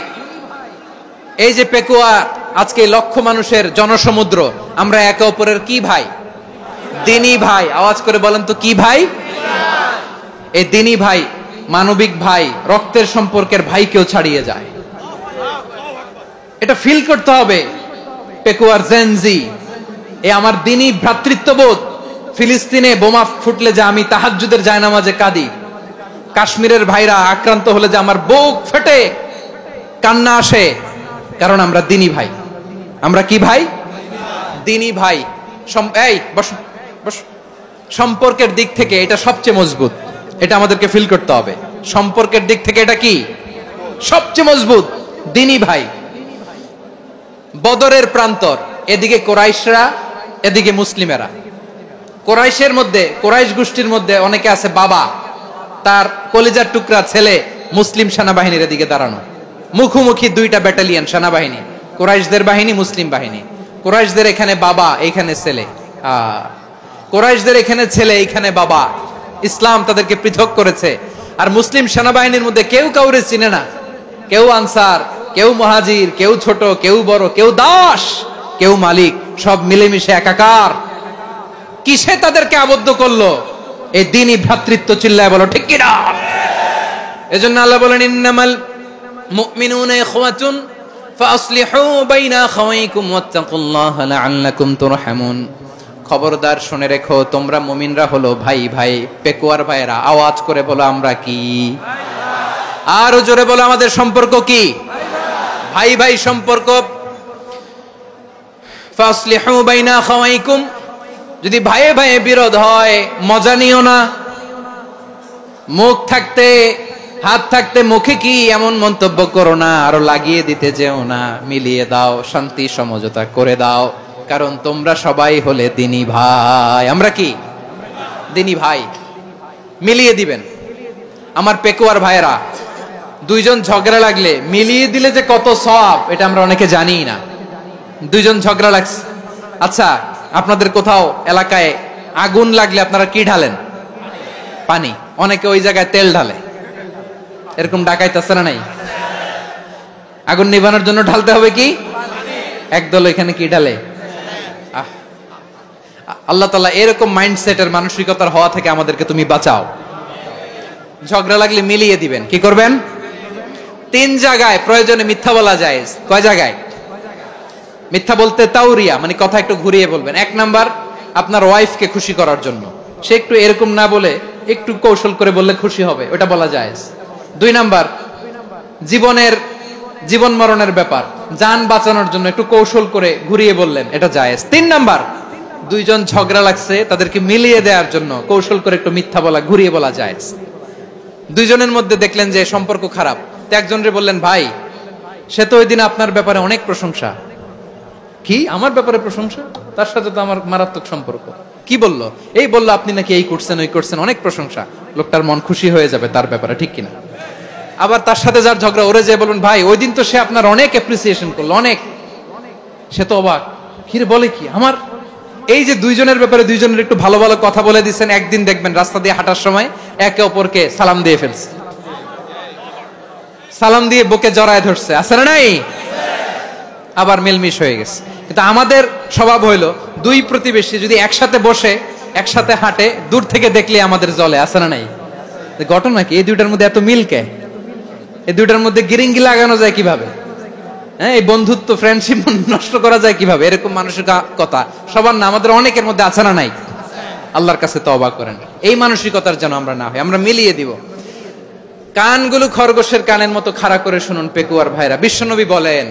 এই যে পেকুয়া, আজকে লক্ষ মানুষের জনসমুদ্র, আমরা একে অপরের কি ভাই? দিনী ভাই। আওয়াজ করে বলেন তো, কি ভাই? এই দিনী ভাই, মানবিক ভাই, রক্তের সম্পর্কের ভাইকেও ছাড়িয়ে যায়। এটা ফিল করতে হবে। পেকুয়ার জেনজি, এই আমার দ্বীনি ভ্রাতৃত্ববোধ, ফিলিস্তিনে বোমা ফুটলে যে আমি তাহাজ্জুদের জায়নামাজে কাঁদি, কাশ্মীরের ভাইরা আক্রান্ত হলে যে আমার বুক ফেটে কান্না আসে, কারণ আমরা দ্বীনি ভাই। আমরা কি ভাই? দ্বীনি ভাই। এই বস বস। সম্পর্কের দিক থেকে এটা সবচেয়ে মজবুত, এটা আমাদেরকে ফিল করতে হবে। সম্পর্কের দিক থেকে এটা কি সবচেয়ে মজবুত? দ্বীনি ভাই। বদরের প্রান্তর, এদিকে কোরাইশরা, এদিকে মুসলিমেরা। কোরাইশের মধ্যে, কোরাইশ গোষ্ঠীর মধ্যে অনেকে আছে বাবা, তার কলিজার টুকরা ছেলে মুসলিম সেনাবাহিনীর এদিকে দাঁড়ানো, মুখোমুখি দুইটা ব্যাটালিয়ন সেনাবাহিনী, কোরাইশদের বাহিনী, মুসলিম বাহিনী। কোরাইশদের এখানে বাবা, এইখানে ছেলে। কোরাইশদের এখানে ছেলে, এইখানে বাবা। ইসলাম তাদেরকে পৃথক করেছে। আর মুসলিম সেনাবাহিনীর মধ্যে কেউ কাউরে চিনে না, কেউ আনসার, কেউ মুহাজির, কেউ ছোট, কেউ বড়, কেউ দাস, কেউ মালিক, সব মিলেমিশে একাকার। কিসে তাদেরকে আবদ্ধ করলো? এই দ্বীনি ভ্রাতৃত্ব। চিল্লায় বলো ঠিক কি না? এজন্য আল্লাহ বলেন, ইন্নামাল মুমিনুনা ইখওয়াতুন ফাসলিহু বাইনা আখাওয়াইকুম ওয়াত্তাকুল্লাহা লাআল্লাকুম তুরহামুন। খবরদার শুনে রেখো, তোমরা মুমিনরা হলো ভাই ভাই। পেকুয়ার ভাইরা আওয়াজ করে বলো আমরা কি? আরো জোরে বলো আমাদের সম্পর্ক কি? ভাই ভাই সম্পর্ক। ফাসলিহু বাইনা আখাওয়াইকুম। যদি ভাইয়ে ভাইয়ে বিরোধ হয় মজা নিও না। মুখ থাকতে, হাত থাকতে মুখে কি এমন মন্তব্য করো না, আরো লাগিয়ে দিতে যেও না। মিলিয়ে দাও, শান্তি সমঝোতা করে দাও, কারণ তোমরা সবাই হলে দ্বীনি ভাই। আমরা কি? দ্বীনি ভাই। মিলিয়ে দিবেন। আমার পেকুয়ার ভাইয়েরা, দুইজন ঝগড়া লাগলে মিলিয়ে দিলে যে কত সওয়াব, এটা আমরা অনেকে জানিই না। দুইজন ঝগড়া লাগছে, আচ্ছা আপনাদের কোথাও এলাকায় আগুন লাগলে আপনারা কি ঢালেন? পানি। অনেকে ওই জায়গায় তেল ঢালে। এরকম ডাকাইতে আছে না নাই? আগুন নিভানোর জন্য ঢালতে হবে কি? একদল এখানে কি ঢালে? আল্লাহ তাআলা এরকম মাইন্ডসেটের, মানসিকতার হওয়া থেকে আমাদেরকে তুমি বাঁচাও। ঝগড়া লাগলে মিলিয়ে দিবেন। কি করবেন? 3 জায়গায় প্রয়োজনে মিথ্যা বলা যায়। কয় জায়গায় মিথ্যা বলতে? তাওরিয়া, মানে কথা একটু ঘুরিয়ে বলবেন। 1 নাম্বার, আপনার ওয়াইফকে খুশি করার জন্য, সে একটু এরকম না বলে একটু কৌশল করে বললে খুশি হবে, ওটা বলা যায়। 2 নাম্বার, জীবন মরণের ব্যাপার, জান বাঁচানোর জন্য একটু কৌশল করে ঘুরিয়ে বললেন, এটা জায়েজ। 3 নাম্বার, দুইজন ঝগড়া লাগছে, তাদেরকে মিলিয়ে দেওয়ার জন্য কৌশল করে একটু মিথ্যা বলা, ঘুরিয়ে বলা জায়েজ। দুইজনের মধ্যে দেখলেন যে সম্পর্ক খারাপ, তো একজনরে বললেন, ভাই সে তো ওই দিন আপনার ব্যাপারে অনেক প্রশংসা। কি আমার ব্যাপারে প্রশংসা? তার সাথে তো আমার মারাত্মক সম্পর্ক। কি বললো? এই বললো আপনি নাকি এই করছেন, ওই করছেন, অনেক প্রশংসা। লোকটার মন খুশি হয়ে যাবে তার ব্যাপারে, ঠিক কিনা? আবার তার সাথে যার ঝগড়া, ওরে যে বলুন, ভাই ওই দিন তো সে আপনার অনেক অ্যাপ্রিসিয়েশন করলো, অনেক। সে তো অবাক, কি রে বলে কি? আমার এই যে দুইজনের ব্যাপারে দুইজনের একটু ভালো ভালো কথা বলে দিচ্ছেন, একদিন দেখবেন রাস্তা দিয়ে হাঁটার সময় একে অপরকে সালাম দিয়ে ফেলছে, সালাম দিয়ে বুকে জড়ায় ধরছে, আছে না নাই? আবার মিলমিশ হয়ে গেছে। কিন্তু আমাদের স্বভাব হইলো, দুই প্রতিবেশী যদি একসাথে বসে একসাথে হাঁটে, দূর থেকে দেখলে আমাদের জলে, আছে না নাই? ঘটনা কি? এই দুইটার মধ্যে এত মিল কে? এই দুইটার মধ্যে গিরিঙ্গি লাগানো যায় কিভাবে? হ্যাঁ, এই বন্ধুত্ব, ফ্রেন্ডশিপ নষ্ট করা যায় কিভাবে? এরকম মানসিকতা সবার না, আমাদের অনেকের মধ্যে আছে না নাই? আল্লাহর কাছে তওবা করেন, এই মানসিকতার যেন আমরা না হই, আমরা মিলিয়ে দিব। কানগুলো খরগোশের কানের মতো খাড়া করে শুনুন পেকুয়ার ভাইরা। বিশ্বনবী বলেন,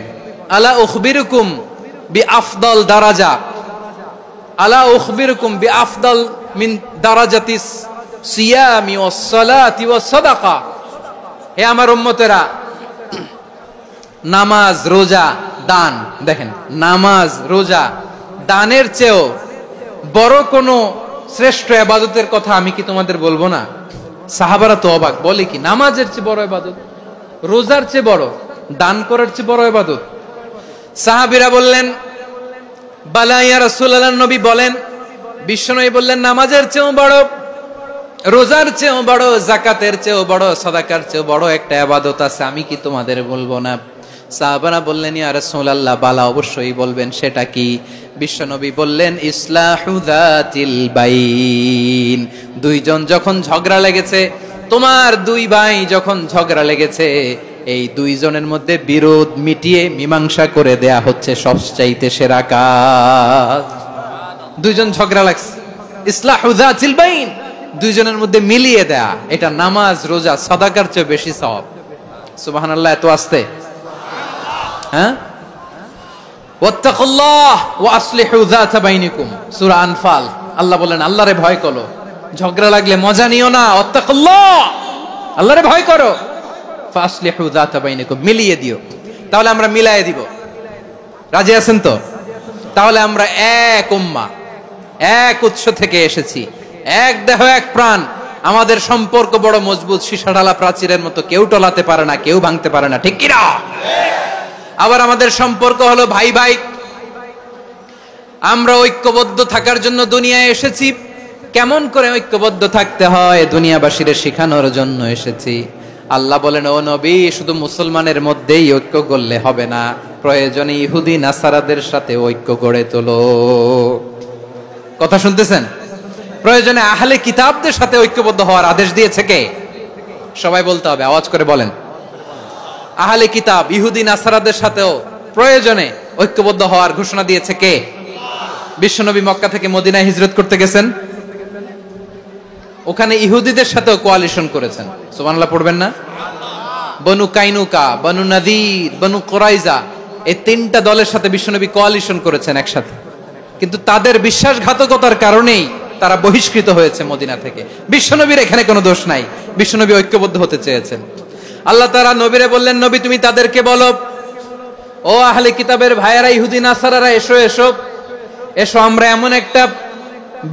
আলা উখবিরুকুম বিআফদাল দারাজা, আলা উখবিরুকুম বিআফদাল মিন দারাজাতিস সিয়ামি ওয়াস সালাতি ওয়াস সাদাকা। হে আমার উম্মতেরা, নামাজ, রোজা, দান, দেখেন নামাজ, রোজা, দানের চেয়েও বড় কোন শ্রেষ্ঠ ইবাদতের কথা আমি কি তোমাদের বলবো না? সাহাবারা তো অবাক, বলে কি নামাজের চেয়ে বড় ইবাদত, রোজার চেয়ে বড়, দান করার চেয়ে বড় ইবাদত? সাহাবীরা বললেন, বালা ইয়া রাসূলুল্লাহ। নবী বলেন, বিশ্বনবী বললেন, নামাজের চেয়েও বড়, রোজার চেয়েও বড়, যাকাতের চেয়েও বড়, সাদাকার চেয়েও বড় একটা ইবাদত আছে, আমি কি তোমাদের বলবো না? সাহাবারা বললেন, ইয়া রাসূলুল্লাহ, বালা অবশ্যই বলবেন, সেটা কি? বিশ্বনবী বললেন, ইসলাহু যাতিল বাইন। দুইজন যখন ঝগড়া লেগেছে, তোমার দুই ভাই যখন ঝগড়া লেগেছে, এই দুইজনের মধ্যে বিরোধ মিটিয়ে মীমাংসা করে দেয়া হচ্ছে সবচাইতে সেরা কাজ। দুইজন ঝগড়া লাগছে, ইসলাহু যাতিল বাইন, দুইজনের মধ্যে মিলিয়ে দেয়া, এটা নামাজ রোজা সাদাকার চেয়ে বেশি সওয়াব। সুবহানাল্লাহ। এত আস্তে, হ্যাঁ। ওয়াত্তাকুল্লাহ ওয়া আসলিহু যাতা বাইনিকুম, সূরা আনফাল। আল্লাহ বলেন আল্লাহরে ভয় করো, ঝগড়া লাগলে মজা নিও না, ওয়াত্তাকুল্লাহ, আল্লাহরে ভয় করো, ফাসলিহু যাতা বাইনিকুম, মিলিয়ে দিও। তাহলে আমরা মিলায়ে দিব, রাজি আছেন তো? তাহলে আমরা এক উম্মাহ, এক উৎস থেকে এসেছি, এক দেহ এক প্রাণ, আমাদের সম্পর্ক বড় মজবুত, সীসাঢালা প্রাচীরের মতো, কেউ টলাতে পারে না, কেউ ভাঙতে পারে না, ঠিক কি না? আবার আমাদের সম্পর্ক হলো ভাই ভাই। আমরা ঐক্যবদ্ধ থাকার জন্য দুনিয়ায় এসেছি। কেমন করে ঐক্যবদ্ধ থাকতে হয় দুনিয়াবাসীর শেখানোর জন্য এসেছি। আল্লাহ বলেন, ও নবী, শুধু মুসলমানের মধ্যেই ঐক্য করলে হবে না, প্রয়োজনে ইহুদি নাসারাদের সাথে ঐক্য গড়ে তোলো। কথা শুনতেছেন? প্রয়োজনে আহলে কিতাবদের সাথে ঐক্যবদ্ধ হওয়ার আদেশ দিয়েছে কে? সবাই বলতে হবে, আওয়াজ করে বলেন। আহলে কিতাব ইহুদি নাসারাদের সাথেও প্রয়োজনে ঐক্যবদ্ধ হওয়ার ঘোষণা দিয়েছে কে? বিশ্বনবী মক্কা থেকে মদিনায় হিজরত করতে গেছেন, ওখানে ইহুদিদের সাথেও কোয়ালিশন করেছেন। সুবহানাল্লাহ পড়বেন না? বনু কাইনুকা, বনু নাদির, বনু কুরাইজা, এই তিনটা দলের সাথে বিশ্বনবী কোয়ালিশন করেছেন একসাথে। কিন্তু তাদের বিশ্বাসঘাতকতার কারণেই তারা বহিষ্কৃত হয়েছে মদিনা থেকে। বিশ্বনবীর এখানে কোনো দোষ নাই, বিশ্বনবী ঐক্যবদ্ধ হতে চেয়েছেন। আল্লাহ তাআলা নবীরে বললেন, নবী তুমি তাদেরকে বলো, ও আহলে কিতাবের ভাইয়েরা, ইহুদি নাসারারা, এসো এসো এসো, আমরা এমন একটা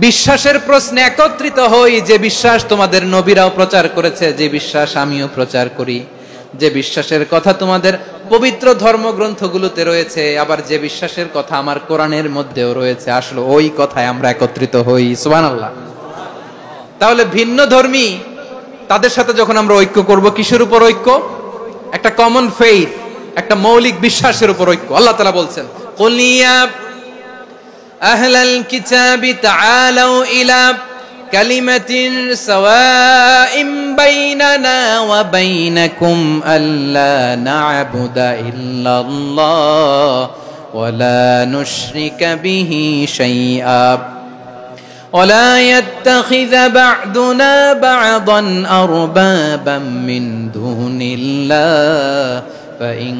বিশ্বাসের প্রশ্নে একত্রিত হই যে বিশ্বাস তোমাদের নবীরাও প্রচার করেছে, যে বিশ্বাস আমিও প্রচার করি, যে বিশ্বাসের কথা তোমাদের পবিত্র ধর্মগ্রন্থগুলোতে রয়েছে, আবার যে বিশ্বাসের কথা আমার কোরআনের মধ্যেও রয়েছে, আসলে ওই কথায় আমরা একত্রিত হই। সুবহানাল্লাহ। তাহলে ভিন্ন ধর্মী তাদের সাথে যখন আমরা ঐক্য করব, কিসের উপর ঐক্য? একটা কমন ফেইথ, একটা মৌলিক বিশ্বাসের উপর ঐক্য। আল্লাহ তাআলা বলছেন, কুল ইয়া আহলাল কিতাবি তাআলাউ ইলা কালিমাতিন সাওয়াইম বাইনানা ওয়া বাইনাকুম আল্লা না'বুদা ইল্লাল্লাহ ওয়া লা নুশরিকা বিহি শাইআ ولا يتخذ بعضنا بعضا أربابا من دون الله فإن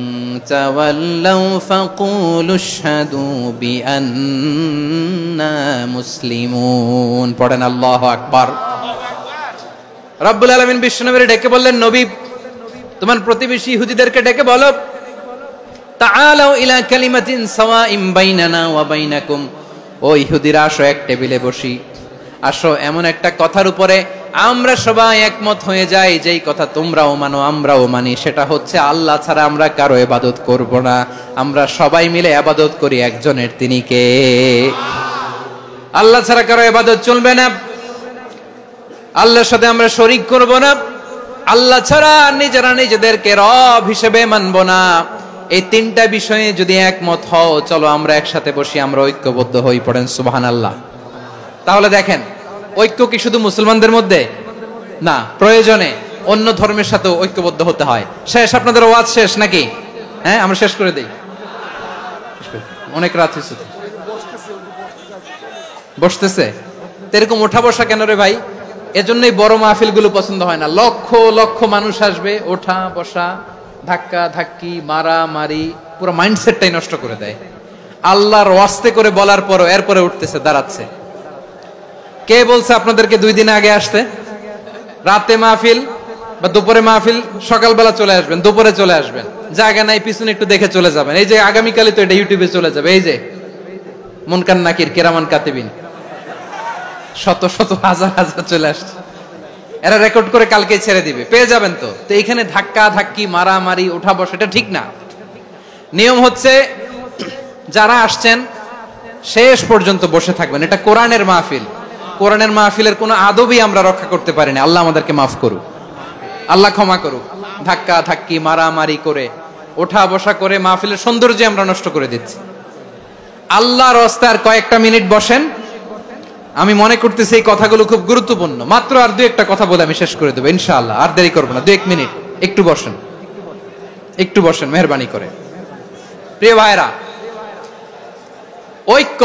تولوا فقولوا اشهدوا بأننا مسلمون। পড়েন আল্লাহু আকবার। রব্বুল আলামিন বিশ্বনবীকে ডেকে বললেন, নবী তোমার প্রতিবেশী ইহুদিদেরকে ডেকে বলো, তাআলাউ ইলা কালিমাতিন সাওয়াইম বাইনানা ওয়া বাইনাকুম, ও ইহুদিরা আসো, এক টেবিলে বসি, আসো এমন একটা কথার উপরে আমরা সবাই একমত হয়ে যাই, যেই কথা তোমরাও মানো আমরাও মানি, সেটা হচ্ছে আল্লাহ ছাড়া আমরা কারো ইবাদত করব না, আমরা সবাই মিলে ইবাদত করি একজনের, তিনি কে? আল্লাহ ছাড়া কারো ইবাদত চলবে না, আল্লাহর সাথে আমরা শরীক করব না, আল্লাহ ছাড়া নিজেরা নিজেদেরকে রব হিসেবে মানব না। এই তিনটা বিষয়ে যদি একমত হও, চলো আমরা একসাথে বসি, আমরা ঐক্যবদ্ধ হই। পড়েন সুবহানাল্লাহ। তাহলে দেখেন, ঐক্য কি শুধু মুসলমানদের মধ্যে না, প্রয়োজনে অন্য ধর্মের সাথেও ঐক্যবদ্ধ হতে হয়। শেষ, আপনাদের ওয়াজ শেষ নাকি? হ্যাঁ, আমরা শেষ করে দেই, অনেক রাত হয়েছে। বসতেছে এরকম ওঠা বসা কেন রে ভাই? এজন্যই বড় মাহফিল গুলো পছন্দ হয় না। লক্ষ লক্ষ মানুষ আসবে, ওঠা বসা, ধাক্কা ধাক্কি, মারা মারি, পুরো মাইন্ডসেটটাই নষ্ট করে দেয়। আল্লাহর ওয়াস্তে করে বলার পরও এরপরে উঠতেছে, দাঁড়াচ্ছে। কে বলছে আপনাদেরকে 2 দিন আগে আসতে? রাতে মাহফিল বা দুপুরে মাহফিল, সকালবেলা চলে আসবেন, দুপুরে চলে আসবেন, জায়গা নাই পিছনে একটু দেখে চলে যাবেন। এই যে আগামীকালই তো এটা ইউটিউবে চলে যাবে, এই যে মুনকার নাকির কিরামান কাতিবিন, শত শত হাজার হাজার চলে আসছে, এরা রেকর্ড করে কালকে ছেড়ে দিবে, পেয়ে যাবেন। তো এইখানে ধাক্কা ধাক্কি, মারামারি, ওঠা বসা, এটা ঠিক না। নিয়ম হচ্ছে যারা আসছেন শেষ পর্যন্ত বসে থাকবেন। এটা কোরআনের মাহফিল, কোরআনের মাহফিলের কোনো আদবই আমরা রক্ষা করতে পারি না। আল্লাহ আমাদেরকে মাফ করুক, আল্লাহ ক্ষমা করুক। ধাক্কা ধাক্কি, মারামারি করে, ওঠা বসা করে মাহফিলের সৌন্দর্য আমরা নষ্ট করে দিচ্ছি। আল্লাহর রাস্তায় আর কয়েকটা মিনিট বসেন। আমি মনে করতেছি এই কথাগুলো খুব গুরুত্বপূর্ণ। মাত্র আর 2-1টা কথা বলে আমি শেষ করে দেবো ইনশাআল্লাহ, আর দেরি করবো না। 2-1 মিনিট একটু বসেন, একটু বসেন মেহরবানি করে। প্রিয় ভাইরা, ঐক্য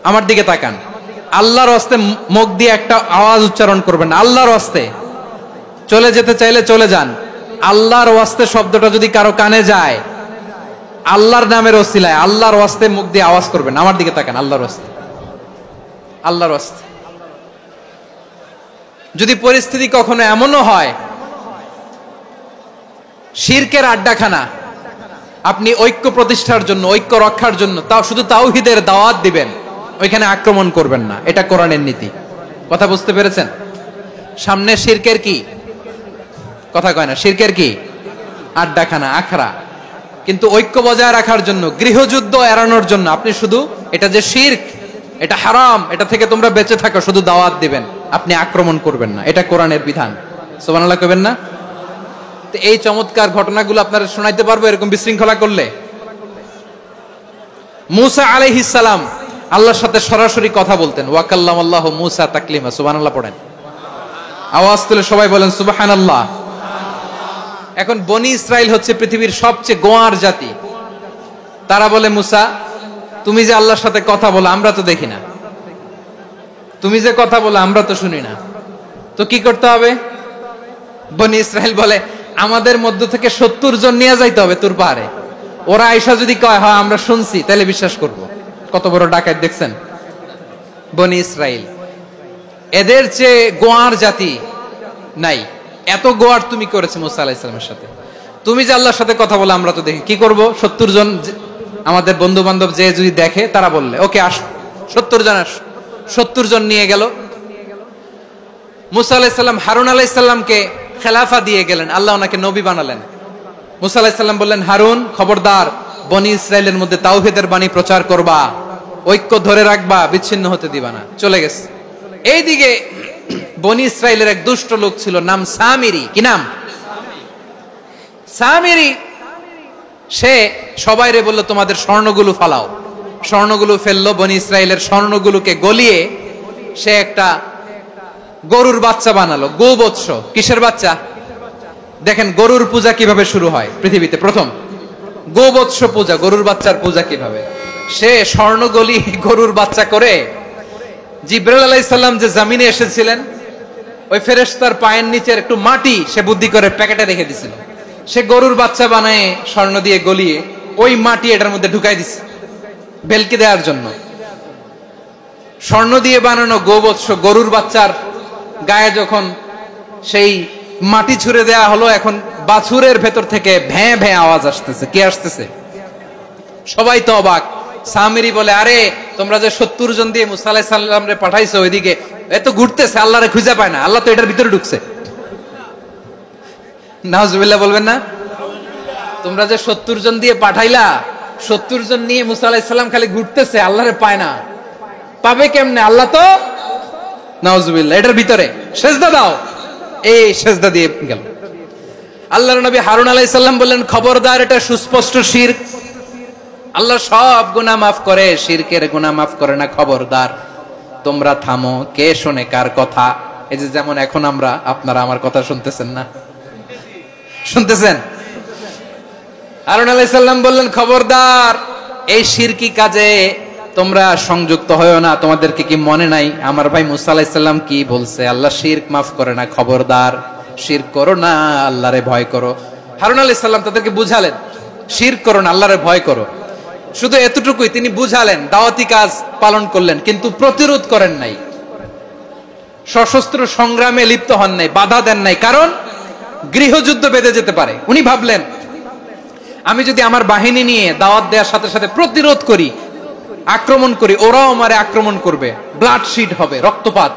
আমার দিকে তাকান, আল্লাহর হস্তে মুখ দিয়ে একটা আওয়াজ উচ্চারণ করবেন, আল্লাহর হস্তে। চলে যেতে চাইলে চলে যান। আল্লাহর ওয়াস্তে শব্দটা যদি কারো কানে যায়, আল্লাহর নামের ওসিলায় আল্লাহর ওয়াস্তে মুখ দিয়ে আওয়াজ করবেন, আমার দিকে তাকান, আল্লাহর ওয়াস্তে, আল্লাহর ওয়াস্তে। যদি পরিস্থিতি কখনো এমনও হয় শিরকের আড্ডাখানা, আপনি ঐক্য প্রতিষ্ঠার জন্য, ঐক্য রক্ষার জন্য তাও শুধু তাওহীদের দাওয়াত দিবেন, ওইখানে আক্রমণ করবেন না। এটা কোরআনের নীতি। কথা বুঝতে পেরেছেন? সামনে শিরকের কি কথা কয় না, শিরকের কি আড্ডাখানা, আখড়া। কিন্তু ঐক্য বজায় রাখার জন্য, গৃহযুদ্ধ এড়ানোর জন্য আপনি শুধু এটা যে শিরক, এটা হারাম, এটা থেকে তোমরা বেঁচে থাকো, শুধু দাওয়াত দিবেন, আপনি আক্রমণ করবেন না। এটা কোরআনের বিধান। সুবহানাল্লাহ কইবেন না? তো এই চমৎকার ঘটনাগুলো আপনারা শোনাইতে পারবো এরকম বিশৃঙ্খলা করলে। মূসা আলাইহিস সালাম আল্লাহর সাথে সরাসরি কথা বলতেন। ওয়া কাল্লামাল্লাহু মূসা তাকলিমা। সুবহানাল্লাহ পড়েন, আওয়াজ তুলে সবাই বলেন সুবহানাল্লাহ। এখন বনি ইসরাইল হচ্ছে পৃথিবীর সবচেয়ে গোয়ার জাতি। তারা বলে, মূসা তুমি যে আল্লাহর সাথে কথা বলো আমরা তো দেখি না, তুমি যে কথা বলো আমরা তো শুনি না, তো কি করতে হবে? বনি ইসরাইল বলে, আমাদের মধ্য থেকে 70 জন নিয়ে যাইতে হবে তুর পাহাড়ে। ওরা আয়েশা যদি কয় হ্যাঁ আমরা শুনছি, তাহলে বিশ্বাস করব। কত বড় ডাকাত দেখছেন বনি ইসরাইল। এদের চেয়ে গোয়ার জাতি নাই। এত গোয়ার তুমি করেছে মুসা আলাইহিস সালামের সাথে। তুমি যে আল্লাহর সাথে কথা বলে আমরা তো দেখি, কি করব? 70 জন আমাদের বন্ধু বান্ধব যে যদি দেখে, তারা বললে ওকে আস, 70 জন আস। 70 জন নিয়ে গেল। মুসা আলাইহিস সালাম হারুন আলাইহিস সালামকে খেলাফা দিয়ে গেলেন, আল্লাহ ওনাকে নবী বানালেন। মুসা আলাইহিস সালাম বললেন, হারুন খবরদার, বনি ইসরাইলের মধ্যে তাওহীদের বাণী প্রচার করবা, ঐক্য ধরে রাখবা, বিচ্ছিন্ন হতে দিবা না। চলে গেছে। এইদিকে বনি ইসরাইলের এক দুষ্ট লোক ছিল, নাম সামিরি। কি নাম? সামিরি। সে সবাইরে বলল, তোমাদের স্বর্ণগুলো ফালাও। স্বর্ণগুলো ফেললো। বনি ইসরাইলের স্বর্ণগুলোকে গলিয়ে সে একটা গরুর বাচ্চা বানালো। গোবৎস। কিসের বাচ্চা? দেখেন গরুর পূজা কিভাবে শুরু হয় পৃথিবীতে প্রথম। গোবৎস পূজা, গরুর বাচ্চার পূজা কিভাবে। সে স্বর্ণ গলি গরুর বাচ্চা করে, জিবরাইল আলাইহিস সালাম যে জমিনে এসেছিলেন, ওই ফেরেশতার পায়ের নিচের একটু মাটি সে বুদ্ধি করে প্যাকেটে রেখে দিছিল। সে গরুর বাচ্চা বানায় স্বর্ণ দিয়ে গলিয়ে ওই মাটি এটার মধ্যে ঢুকাই দিছে বেলকি দেওয়ার জন্য। স্বর্ণ দিয়ে বানানো গোবৎস গরুর বাচ্চার গায়ে যখন সেই মাটি ছুঁড়ে দেয়া হলো, এখন বাছুরের ভেতর থেকে ভ্যাঁ ভ্যাঁ আওয়াজ আসতেছে। কে আসতেছে? সবাই তো অবাক। সামিরি বলে, আরে তোমরা যে 70 জন দিয়ে মুসা আলাইহিস সালাম রে পাঠাইছো, ওইদিকে এত ঘুরতেছে, আল্লাহরে খুঁজে পায় না, আল্লাহ তো এটার ভিতরে ঢুকছে। নাউজুবিল্লাহ বলবেন না? তোমরা যে 70 জন দিয়ে পাঠাইলা, 70 জন নিয়ে মুসা আলাইহিস সালাম খালি ঘুরতেছে, আল্লাহরে পায় না। পাবে কেমনে? আল্লাহ তো নাউজুবিল্লাহ এটার ভিতরে। সেজদা দাও। এই সেজদা দিয়ে গেল। আল্লাহর নবী হারুন আলাইহিস সালাম বললেন, খবরদার, এটা সুস্পষ্ট শিরক। আল্লাহ সব গুনাহ মাফ করে, শিরকের গুনাহ মাফ করে না। খবরদার, তোমরা থামো। কে শোনে কার কথা? এই যে যেমন এখন আমরা, আপনারা আমার কথা শুনতেছেন না? শুনতেছেন? হারুন আলাইহিস সালাম বললেন, খবরদার, এই শিরকি কাজে তোমরা সংযুক্ত হয়ো না। তোমাদেরকে কি মনে নাই আমার ভাই মুসা আলাইহিস সালাম কি বলছে? আল্লাহ শিরক মাফ করে না। খবরদার, শিরক করো না, আল্লাহরে ভয় করো। হারুন আলাইহিস সালাম তাদেরকে বুঝালেন, শিরক করো না, আল্লাহরে ভয় করো। শুধু এতটুকুই তিনি বুঝালেন, দাওয়াতি কাজ পালন করলেন, কিন্তু প্রতিরোধ করেন নাই, সশস্ত্র সংগ্রামে লিপ্ত হন নাই, বাধা দেন নাই। কারণ গৃহযুদ্ধ বেঁধে যেতে পারে। উনি ভাবলেন, আমি যদি আমার বাহিনী নিয়ে দাওয়াত দেওয়ার সাথে সাথে প্রতিরোধ করি, আক্রমণ করি, ওরাও আমারে আক্রমণ করবে, ব্লাডশিড হবে, রক্তপাত।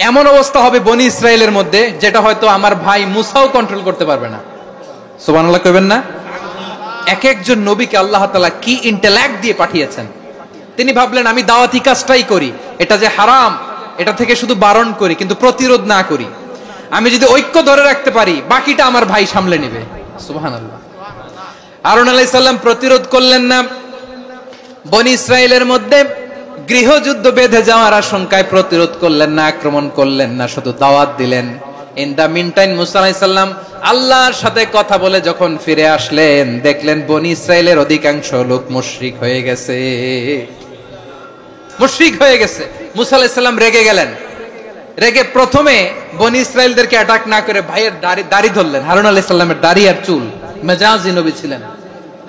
এমন অবস্থা হবে বনি ইসরায়েলের মধ্যে, যেটা হয়তো আমার ভাই মুসাও কন্ট্রোল করতে পারবে না। সুবহানাল্লাহ কইবেন না? এক একজন নবীকে আল্লাহ তাআলা কি ইন্টেলেক্ট দিয়ে পাঠিয়েছেন। তিনি ভাবলেন, আমি দাওয়াতি কাজটাই করি, এটা যে হারাম এটা থেকে শুধু বারণ করি, কিন্তু প্রতিরোধ না করি। আমি যদি ঐক্য ধরে রাখতে পারি, বাকিটা আমার ভাই সামলে নেবে। সুবহানাল্লাহ। হারুন আলাইহিস সালাম প্রতিরোধ করলেন না। বনি ইসরায়েলের মধ্যে গৃহযুদ্ধ বেঁধে যাওয়ার আশঙ্কায় প্রতিরোধ করলেন না, আক্রমণ করলেন না, শুধু দাওয়াত দিলেন। ইন দা মিন টাইম মুসা আলাইহিস সালাম আল্লাহর সাথে কথা বলে যখন ফিরে আসলেন, দেখলেন বনি ইসরায়েলের অধিকাংশ লোক মুশরিক হয়ে গেছে। মুশরিক হয়ে গেছে। মুসা আলাইহিস সালাম রেগে গেলেন, রেগে প্রথমে বনি ইসরাইলদেরকে অ্যাটাক না করে ভাইয়ের দাড়ি ধরলেন। হারুন আলাইহিস সালামের দাড়ি আর চুল, মেজাজি নবী ছিলেন।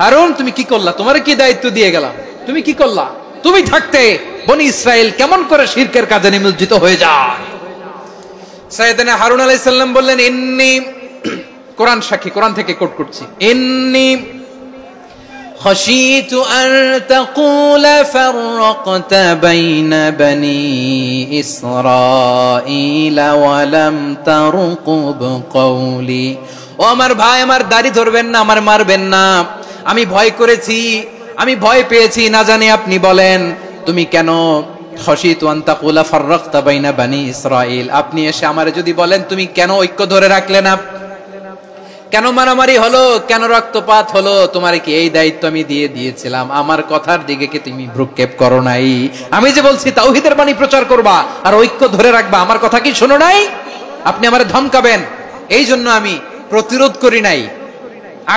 হারুন তুমি কি করলা? তোমার কি দায়িত্ব দিয়ে গেলাম, তুমি কি করলা? তুমি থাকতে বনি ইসরাইল কেমন করে শিরকের কাজে নিমজ্জিত হয়ে যায়? সাইয়েদনা হারুন আলাইহিস সালাম বললেন, ইন্নী, কোরআন সাক্ষী, কোরআন থেকে কোট করছি, ইন্নী خشيت أن تقول فرقت بين بني إسرائيل ولم ترقب قولي। ও আমার ভাই, আমার দাড়ি ধরবেন না, আমার মারবেন না। আমি ভয় করেছি, আমি ভয় পেয়েছি, না জানি আপনি বলেন তুমি কেন খশিতু আন তাকুলা ফাররাকতা বাইনা বানি ইসরাইল, আপনি এসে আমারে যদি বলেন তুমি কেন ঐক্য ধরে রাখলে না, কেন মারামারি হলো, কেন রক্তপাত হলো, তোমার কি এই দায়িত্ব আমি দিয়ে দিয়েছিলাম? আমার কথার দিকে কি তুমি ভ্রুক্ষেপ করো নাই? আমি যে বলছি তাওহীদের বাণী প্রচার করবা আর ঐক্য ধরে রাখবা, আমার কথা কি শোনো নাই? আপনি আমারে ধমকাবেন, এই জন্য আমি প্রতিরোধ করি নাই,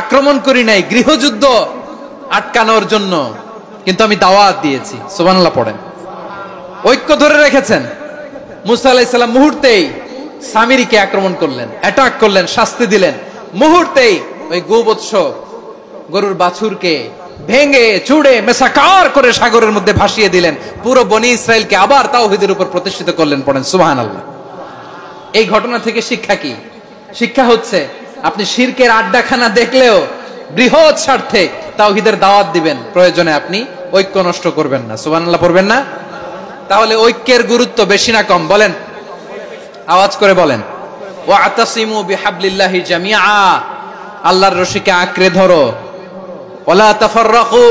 আক্রমণ করি নাই, গৃহযুদ্ধ আটকানোর জন্য, কিন্তু আমি দাওয়াত দিয়েছি। সুবহানাল্লাহ পড়েন। ঐক্য ধরে রেখেছেন। মুসা আলাইহিস সালাম মুহূর্তেই সামিরীকে আক্রমণ করলেন, অ্যাটাক করলেন, শাস্তি দিলেন। মুহূর্তেই ওই গোবৎস গরুর বাছুরকে ভেঙে চুড়ে মেসাকার করে সাগরের মধ্যে ভাসিয়ে দিলেন। পুরো বনি ইসরাইলকে আবার তাওহীদের উপর প্রতিষ্ঠিত করলেন। পড়েন সুবহানাল্লাহ। এই ঘটনা থেকে শিক্ষা কি? শিক্ষা হচ্ছে আপনি শিরকের আড্ডাখানা দেখলেও বৃহৎ স্বার্থে তাওহীদের দাওয়াত দিবেন, প্রয়োজনে আপনি ঐক্য নষ্ট করবেন না। সুবহানাল্লাহ পড়বেন না? তাহলে ঐক্যের গুরুত্ব বেশি না কম? বলেন, আওয়াজ করে বলেন। ওয়াতাসিমু বিহাবলিল্লাহি জামিআ, আল্লাহর রশিকে আঁকড়ে ধরো। ওয়ালা তাফাররাকু,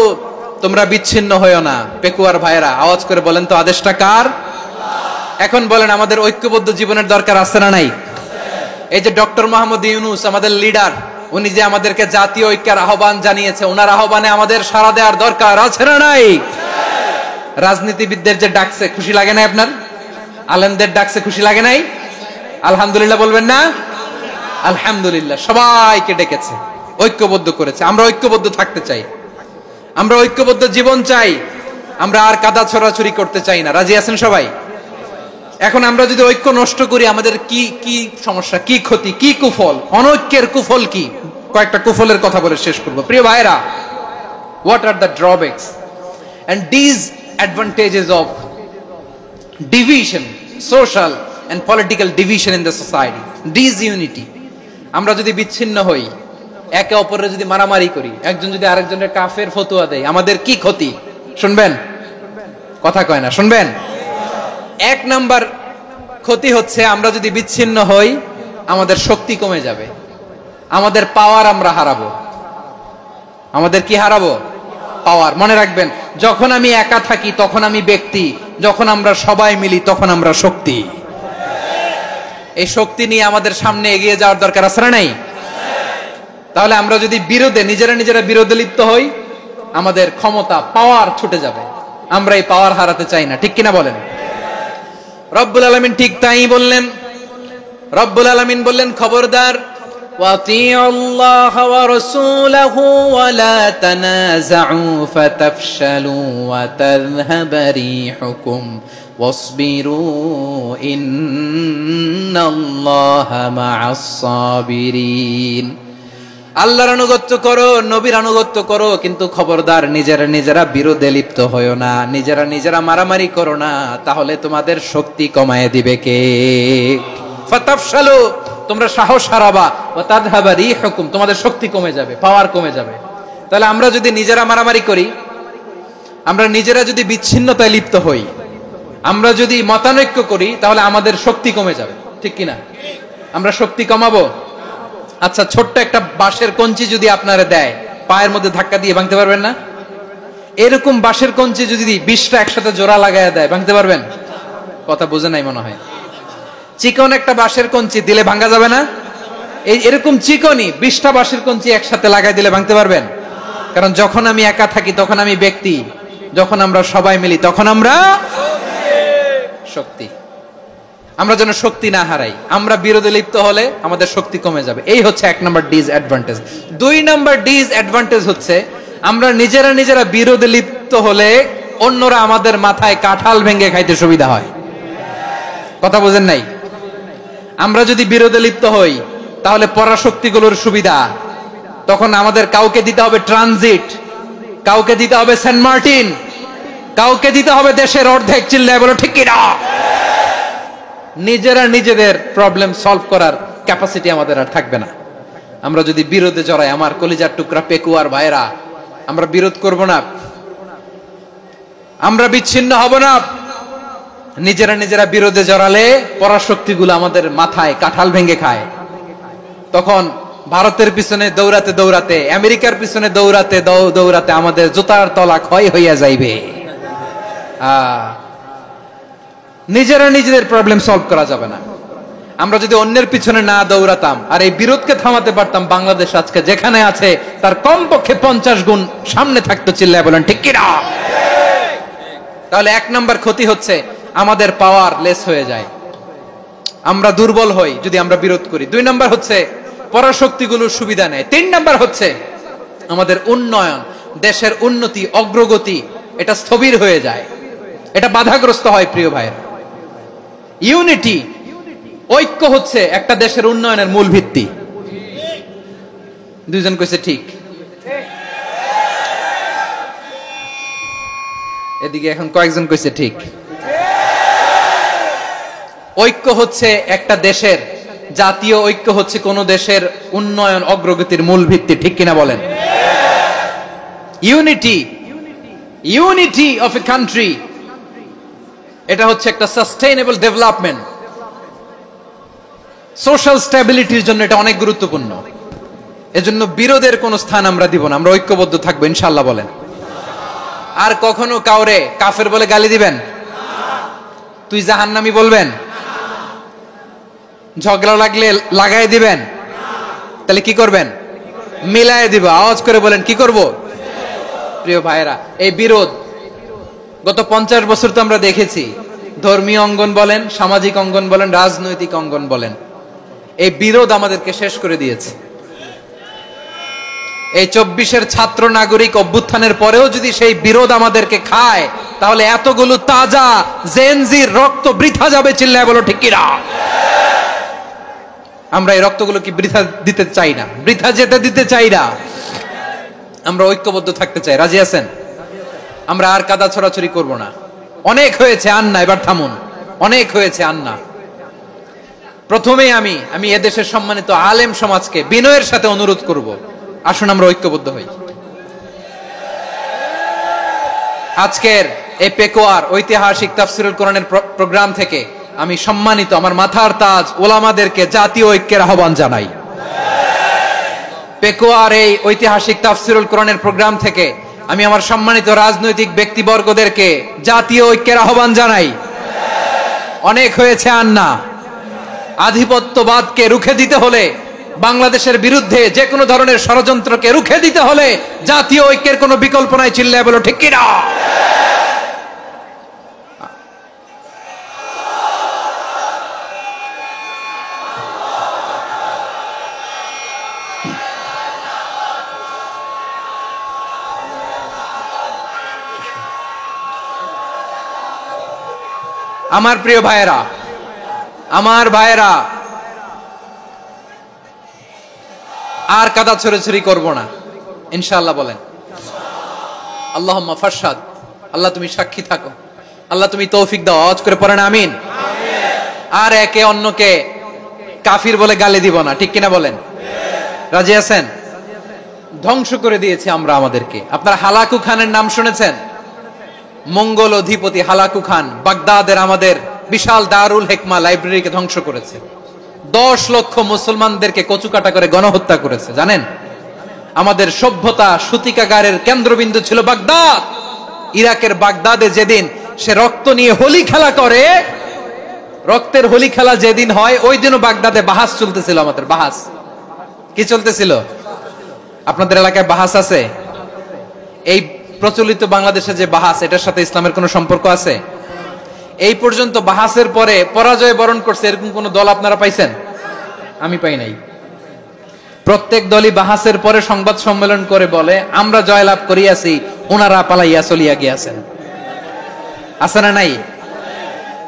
তোমরা বিচ্ছিন্ন হয়ো না। পেকুয়ার ভাইরা আওয়াজ করে বলেন তো, আদেশটা কার? এখন বলেন, আমাদের ঐক্যবদ্ধ জীবনের দরকার আছে না নাই? এই যে ডক্টর মোহাম্মদ ইউনূস আমাদের লিডার, উনি যে আমাদেরকে জাতীয় ঐক্যের আহ্বান জানিয়েছে, ওনার আহ্বানে আমাদের সাড়া দেওয়ার দরকার আছে না নাই? রাজনীতিবিদদের যে ডাকছে, খুশি লাগে নাই আপনার? আলেমদের ডাকছে, খুশি লাগে নাই? আলহামদুলিল্লাহ বলবেন না? আলহামদুলিল্লাহ, সবাইকে ডেকেছে, ঐক্যবদ্ধ করেছে। আমরা ঐক্যবদ্ধ থাকতে চাই, আমরা ঐক্যবদ্ধ জীবন চাই, আমরা আর কাদা ছড়াছড়ি করতে চাই না। রাজি আছেন সবাই? এখন আমরা যদি ঐক্য নষ্ট করি, আমাদের কি কি সমস্যা, কি ক্ষতি, কি কুফল? অনৈক্যের কুফল কি? কয়েকটা কুফলের কথা বলে শেষ করব। প্রিয় ভাইরা, what are the drawbacks and disadvantages of division, social and political division in the society? Disunity, আমরা যদি বিচ্ছিন্ন হই, একে অপরের যদি মারামারি করি, একজন যদি আরেকজনের কাফের ফতোয়া দেয়, আমাদের কি ক্ষতি? শুনবেন? কথা কয় না, শুনবেন? এক নাম্বার ক্ষতি হচ্ছে, আমরা যদি বিচ্ছিন্ন হই, আমাদের শক্তি কমে যাবে, আমাদের পাওয়ার আমরা হারাবো। আমাদের কি হারাবো? পাওয়ার। মনে রাখবেন, যখন আমি একা থাকি তখন আমি ব্যক্তি, যখন আমরা সবাই মিলি তখন আমরা শক্তি। এই শক্তি নিয়ে আমাদের সামনে এগিয়ে যাওয়ার দরকার আছে না নাই? তাহলে আমরা যদি নিজেরা বিরোধে লিপ্ত হই, আমাদের ক্ষমতা, পাওয়ার ছুটে যাবে। আমরা এই পাওয়ার হারাতে চাই না, ঠিক কিনা বলেন? রব্বুল আলামিন ঠিক তাই বললেন। রব্বুল আলামিন বললেন, খবরদার, ওয়াতিউল্লাহ ওয়া রাসূলাহু ওয়া লা তানাযাউ ফাতাফশালু ওয়া তাযহাবা রিহুকুম ওয়াসবিরু ইন্নাল্লাহা মা'আস সাবিরিন। আল্লাহর আনুগত্য করো, নবীর আনুগত্য করো, কিন্তু খবরদার নিজেরা বিরোধে লিপ্ত হয়ো না, নিজেরা মারামারি করো না, তাহলে তোমাদের শক্তি কমায় দিবে কে? ফাতাফশালু, তোমরা সাহস হারাবা, ওয়া তাযহাবা রিহুকুম, তোমাদের শক্তি কমে যাবে, পাওয়ার কমে যাবে। তাহলে আমরা যদি নিজেরা মারামারি করি, আমরা নিজেরা যদি বিচ্ছিন্নতায় লিপ্ত হই, আমরা যদি মতানৈক্য করি, তাহলে আমাদের শক্তি কমে যাবে, ঠিক কিনা? আমরা শক্তি কমাবো। আচ্ছা, ছোট্ট একটা বাঁশের কঞ্চি যদি আপনারা দেয়, পায়ের মধ্যে ধাক্কা দিয়ে ভাঙতে পারবেন না? এরকম বাঁশের কঞ্চি যদি 20টা একসাথে জোড়া লাগায় দেয়, ভাঙতে পারবেন? কথা বুঝে নাই মনে হয়। চিকন একটা বাঁশের কঞ্চি দিলে ভাঙা যাবে না? এরকম চিকনই 20টা বাঁশের কঞ্চি একসাথে লাগাই দিলে ভাঙতে পারবেন? কারণ যখন আমি একা থাকি তখন আমি ব্যক্তি, যখন আমরা সবাই মিলি তখন আমরা শক্তি। আমরা যেন শক্তি না হারাই। আমরা বিরোধে লিপ্ত হলে আমাদের শক্তি কমে যাবে। এই হচ্ছে 1 নাম্বার ডিসঅ্যাডভান্টেজ। 2 নাম্বার ডিসঅ্যাডভান্টেজ হচ্ছে, আমরা নিজেরা বিরোধে লিপ্ত হলে অন্যরা আমাদের মাথায় কাঁঠাল ভেঙে খাইতে সুবিধা হয়। কথা বোঝেন নাই? আমরা যদি বিরোধে লিপ্ত হই তাহলে পরাশক্তিগুলোর সুবিধা, তখন আমাদের কাউকে দিতে হবে ট্রানজিট, কাউকে দিতে হবে সেন্ট মার্টিন, কাউকে দিতে হবে দেশের অর্ধেক। চিল্লায় বলো ঠিক কিনা? নিজেরা নিজেদের প্রবলেম সলভ করার ক্যাপাসিটি আমাদের আর থাকবে না। আমরা যদি বিরোধে জড়াই, আমার কলিজার টুকরা পেকুয়ার ভাইরা, আমরা বিরোধ করব না, আমরা বিচ্ছিন্ন হব না। নিজেরা নিজেরা বিরোধে জড়ালে পরাশক্তিগুলো আমাদের মাথায় কাঁঠাল ভেঙে খায়। তখন ভারতের পিছনে দৌড়াতে দৌড়াতে, আমেরিকার পিছনে দৌড়াতে দৌড়াতে আমাদের জুতার তলা ক্ষয় হইয়া যাইবে। নিজেরা নিজেদের প্রবলেম সলভ করা যাবে না। আমরা যদি অন্যের পিছনে না দৌড়াতাম আর এই বিরোধকে থামাতে পারতাম, বাংলাদেশ আজকে যেখানে আছে তার কমপক্ষে 50 গুণ সামনে থাকতো। চিল্লায় বলেন ঠিক কিনা? তাহলে এক নাম্বার ক্ষতি হচ্ছে আমাদের পাওয়ার লেস হয়ে যায়, আমরা দুর্বল হই যদি আমরা বিরোধ করি। 2 নাম্বার হচ্ছে পরাশক্তিগুলোর সুবিধা নেয়। 3 নাম্বার হচ্ছে আমাদের উন্নয়ন, দেশের উন্নতি, অগ্রগতি এটা স্থবির হয়ে যায়, এটা বাধাগ্রস্ত হয়। প্রিয় ভাইয়েরা, ইউনিটি, ঐক্য হচ্ছে একটা দেশের উন্নয়নের মূল ভিত্তি। 2 জন কইছে ঠিক। এদিকে এখন কয়েকজন কইছে ঠিক। ঐক্য হচ্ছে একটা দেশের, জাতীয় ঐক্য হচ্ছে কোন দেশের উন্নয়ন অগ্রগতির মূল ভিত্তি। ঠিক কিনা বলেন? Unity, unity of a country, এটা হচ্ছে একটা সাস্টেইনেবল ডেভেলপমেন্ট, সোশ্যাল স্ট্যাবিলিটির জন্য এটা অনেক গুরুত্বপূর্ণ। এজন্য বিরোধের কোন স্থান আমরা দিব না, আমরা ঐক্যবদ্ধ থাকবো ইনশাআল্লাহ। বলেন। আর কখনো কাউরে কাফের বলে গালি দিবেন? তুই জাহান্নামী বলবেন? ঝগড়া লাগলে লাগাই দিবেন? তাহলে কি করবেন? মিলায় দিব। আওয়াজ করে বলেন, কি করব? প্রিয় ভাইয়েরা, এই বিরোধ গত 50 বছর তো আমরা দেখেছি, ধর্মীয় অঙ্গন বলেন, সামাজিক অঙ্গন বলেন, রাজনৈতিক অঙ্গন বলেন, এই বিরোধ আমাদেরকে শেষ করে দিয়েছে। এই 24-এর ছাত্র নাগরিক অভ্যুত্থানের পরেও যদি সেই বিরোধ আমাদেরকে খায়, তাহলে এতগুলো তাজা জেনজির রক্ত বৃথা যাবে। চিল্লায় বলো ঠিক কিনা? আমরা এই রক্তগুলো কি বৃথা দিতে চাই না, বৃথা যেতে দিতে চাই না। আমরা ঐক্যবদ্ধ থাকতে চাই। রাজি আছেন? আমরা আর কাদা ছড়াছড়ি করব না। অনেক হয়েছে, আন্না, এবার থামুন। অনেক হয়েছে, আন্না। প্রথমেই আমি এদেশের সম্মানিত আলেম সমাজকে বিনয়ের সাথে অনুরোধ করব, আসুন আমরা ঐক্যবদ্ধ হই। আজকের এই পেকুয়ার ঐতিহাসিক তাফসীরুল কোরআনের প্রোগ্রাম থেকে আমি সম্মানিত আমার মাথার তাজ ওলামাদেরকে জাতীয় ঐক্যের আহ্বান জানাই। পেকুয়ার এই ঐতিহাসিক তাফসীরুল কোরআনের প্রোগ্রাম থেকে আমি আমার সম্মানিত রাজনৈতিক ব্যক্তিবর্গদেরকে জাতীয় ঐক্যের আহ্বান জানাই। অনেক হয়েছে, আন্না। আধিপত্যবাদকে রুখে দিতে হলে, বাংলাদেশের বিরুদ্ধে যে কোনো ধরনের ষড়যন্ত্রকে রুখে দিতে হলে জাতীয় ঐক্যের কোনো বিকল্প নাই। চিল্লায় বলো ঠিক কিনা? আমার প্রিয় ভাইয়েরা, আমার ভাইয়েরা, আর কাদা ছড়াছড়ি করব না ইনশাআল্লাহ। বলেন আল্লাহুম্মা ফারশাদ। আল্লাহ তুমি সাক্ষী থাকো, আল্লাহ তুমি তৌফিক দাও। আওয়াজ করে পড়েন আমিন। আর একে অন্যকে কাফির বলে গালি দিব না। ঠিক কিনা বলেন? রাজি আছেন? ধ্বংস করে দিয়েছি আমরা আমাদেরকে। আপনারা হালাকু খানের নাম শুনেছেন? মঙ্গল অধিপতি হালাকু খান বাগদাদের আমাদের বিশাল দারুল হিকমা লাইব্রেরিকে ধ্বংস করেছে। 10 লক্ষ মুসলমানদেরকে কচুকাটা করে গণহত্যা করেছে। জানেন, আমাদের সভ্যতা সূতিকাগারের কেন্দ্রবিন্দু ছিল বাগদাদ। ইরাকের বাগদাদে যেদিন সে রক্ত নিয়ে হোলি খেলা করে, রক্তের হোলি খেলা যেদিন হয়, ওই দিনও বাগদাদে বাহাস চলতেছিল। আমাদের বাহাস কি চলতেছিল? আপনাদের এলাকায় বাহাস আছে? এই প্রচলিত বাংলাদেশে যে বাহাস, এটার সাথে ইসলামের কোনো সম্পর্ক আছে? এই পর্যন্ত বাহাসের পরে পরাজয় বরণ করছে এরকম কোন দল আপনারা পাইছেন? আমি পাই নাই। প্রত্যেক দলই বাহাসের পরে সংবাদ সম্মেলন করে বলে আমরা জয়লাভ করিয়াছি, ওনারা পালাইয়া চলিয়া গিয়াছেন। আছে না নাই?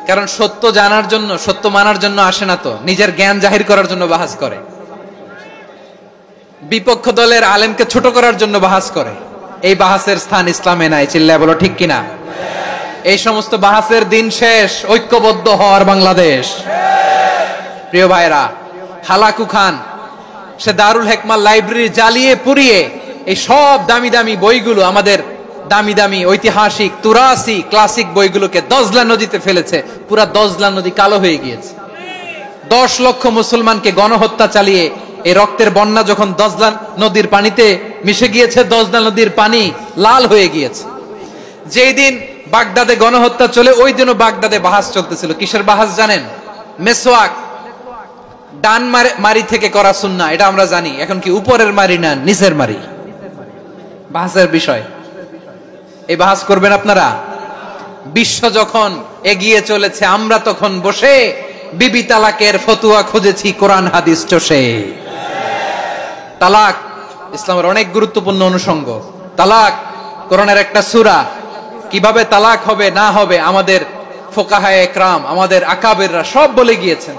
কারণ সত্য জানার জন্য, সত্য মানার জন্য আসে না তো, নিজের জ্ঞান জাহির করার জন্য বাহাস করে, বিপক্ষ দলের আলেমকে ছোট করার জন্য বাহাস করে। এই বাহাসের স্থান ইসলামে নাই। চিল্লায় বলো ঠিক কিনা? এই সমস্ত বাহাসের দিন শেষ, ঐক্যবদ্ধ হওয়ার বাংলাদেশ। প্রিয় ভাইরা, হালাকু খান সে দারুল হেকমা লাইব্রেরি জ্বালিয়ে পুড়িয়ে এই সব দামি দামি বইগুলো, আমাদের দামি দামি ঐতিহাসিক তুরাসি ক্লাসিক বইগুলোকে দজলা নদীতে ফেলেছে। পুরা দজলা নদী কালো হয়ে গিয়েছে। 10 লক্ষ মুসলমানকে গণহত্যা চালিয়ে এই রক্তের বন্যা যখন দজলা নদীর পানিতে মিশে গিয়েছে, দজলা নদীর পানি লাল হয়ে গিয়েছে। যেই দিন বাগদাদে গণহত্যা চলে, ওই দিনও বাগদাদে বাহাস চলতেছিল। কিসের বাহাস জানেন? মেসওয়াক, ডান মারি থেকে করা সুন্নাহ, এটা আমরা জানি। এখন কি উপরের মারি না নিচের মারি? বাহাসের বিষয়। এই বাহাস করবেন আপনারা? বিশ্ব যখন এগিয়ে চলেছে, আমরা তখন বসে বিবি তালাকের ফতুয়া খুঁজেছি কোরআন হাদিস চষে। তালাক ইসলামের অনেক গুরুত্বপূর্ণ অনুষঙ্গ। তালাক কোরআনের একটা সূরা। কিভাবে তালাক হবে না হবে আমাদের ফোকাহায়ে একরাম, আমাদের আকাবেররা সব বলে গিয়েছেন,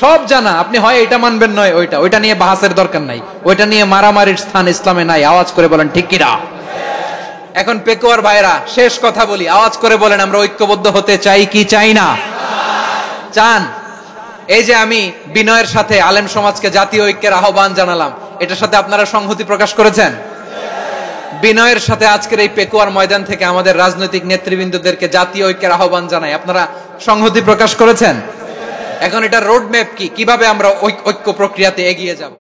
সব জানা। আপনি হয় এটা মানবেন, নয় ওইটা নিয়ে বাহাসের দরকার নাই, ওইটা নিয়ে মারামারির স্থান ইসলামে নাই। আওয়াজ করে বলেন ঠিক কিনা? এখন পেকুয়ার ভাইরা, শেষ কথা বলি, আওয়াজ করে বলেন আমরা ঐক্যবদ্ধ হতে চাই কি চাই না? চান? এই যে আমি বিনয়ের সাথে আলেম সমাজকে জাতীয় ঐক্যের আহ্বান জানালাম, এটার সাথে আপনারা সংহতি প্রকাশ করেছেন? বিনয়ের সাথে আজকের এই পেকুয়ার ময়দান থেকে আমাদের রাজনৈতিক নেতৃবৃন্দদেরকে জাতীয় ঐক্যের আহ্বান জানাই, আপনারা সংহতি প্রকাশ করেছেন? এখন এটা রোড ম্যাপ কি, কিভাবে আমরা ঐক্য প্রক্রিয়াতে এগিয়ে যাব?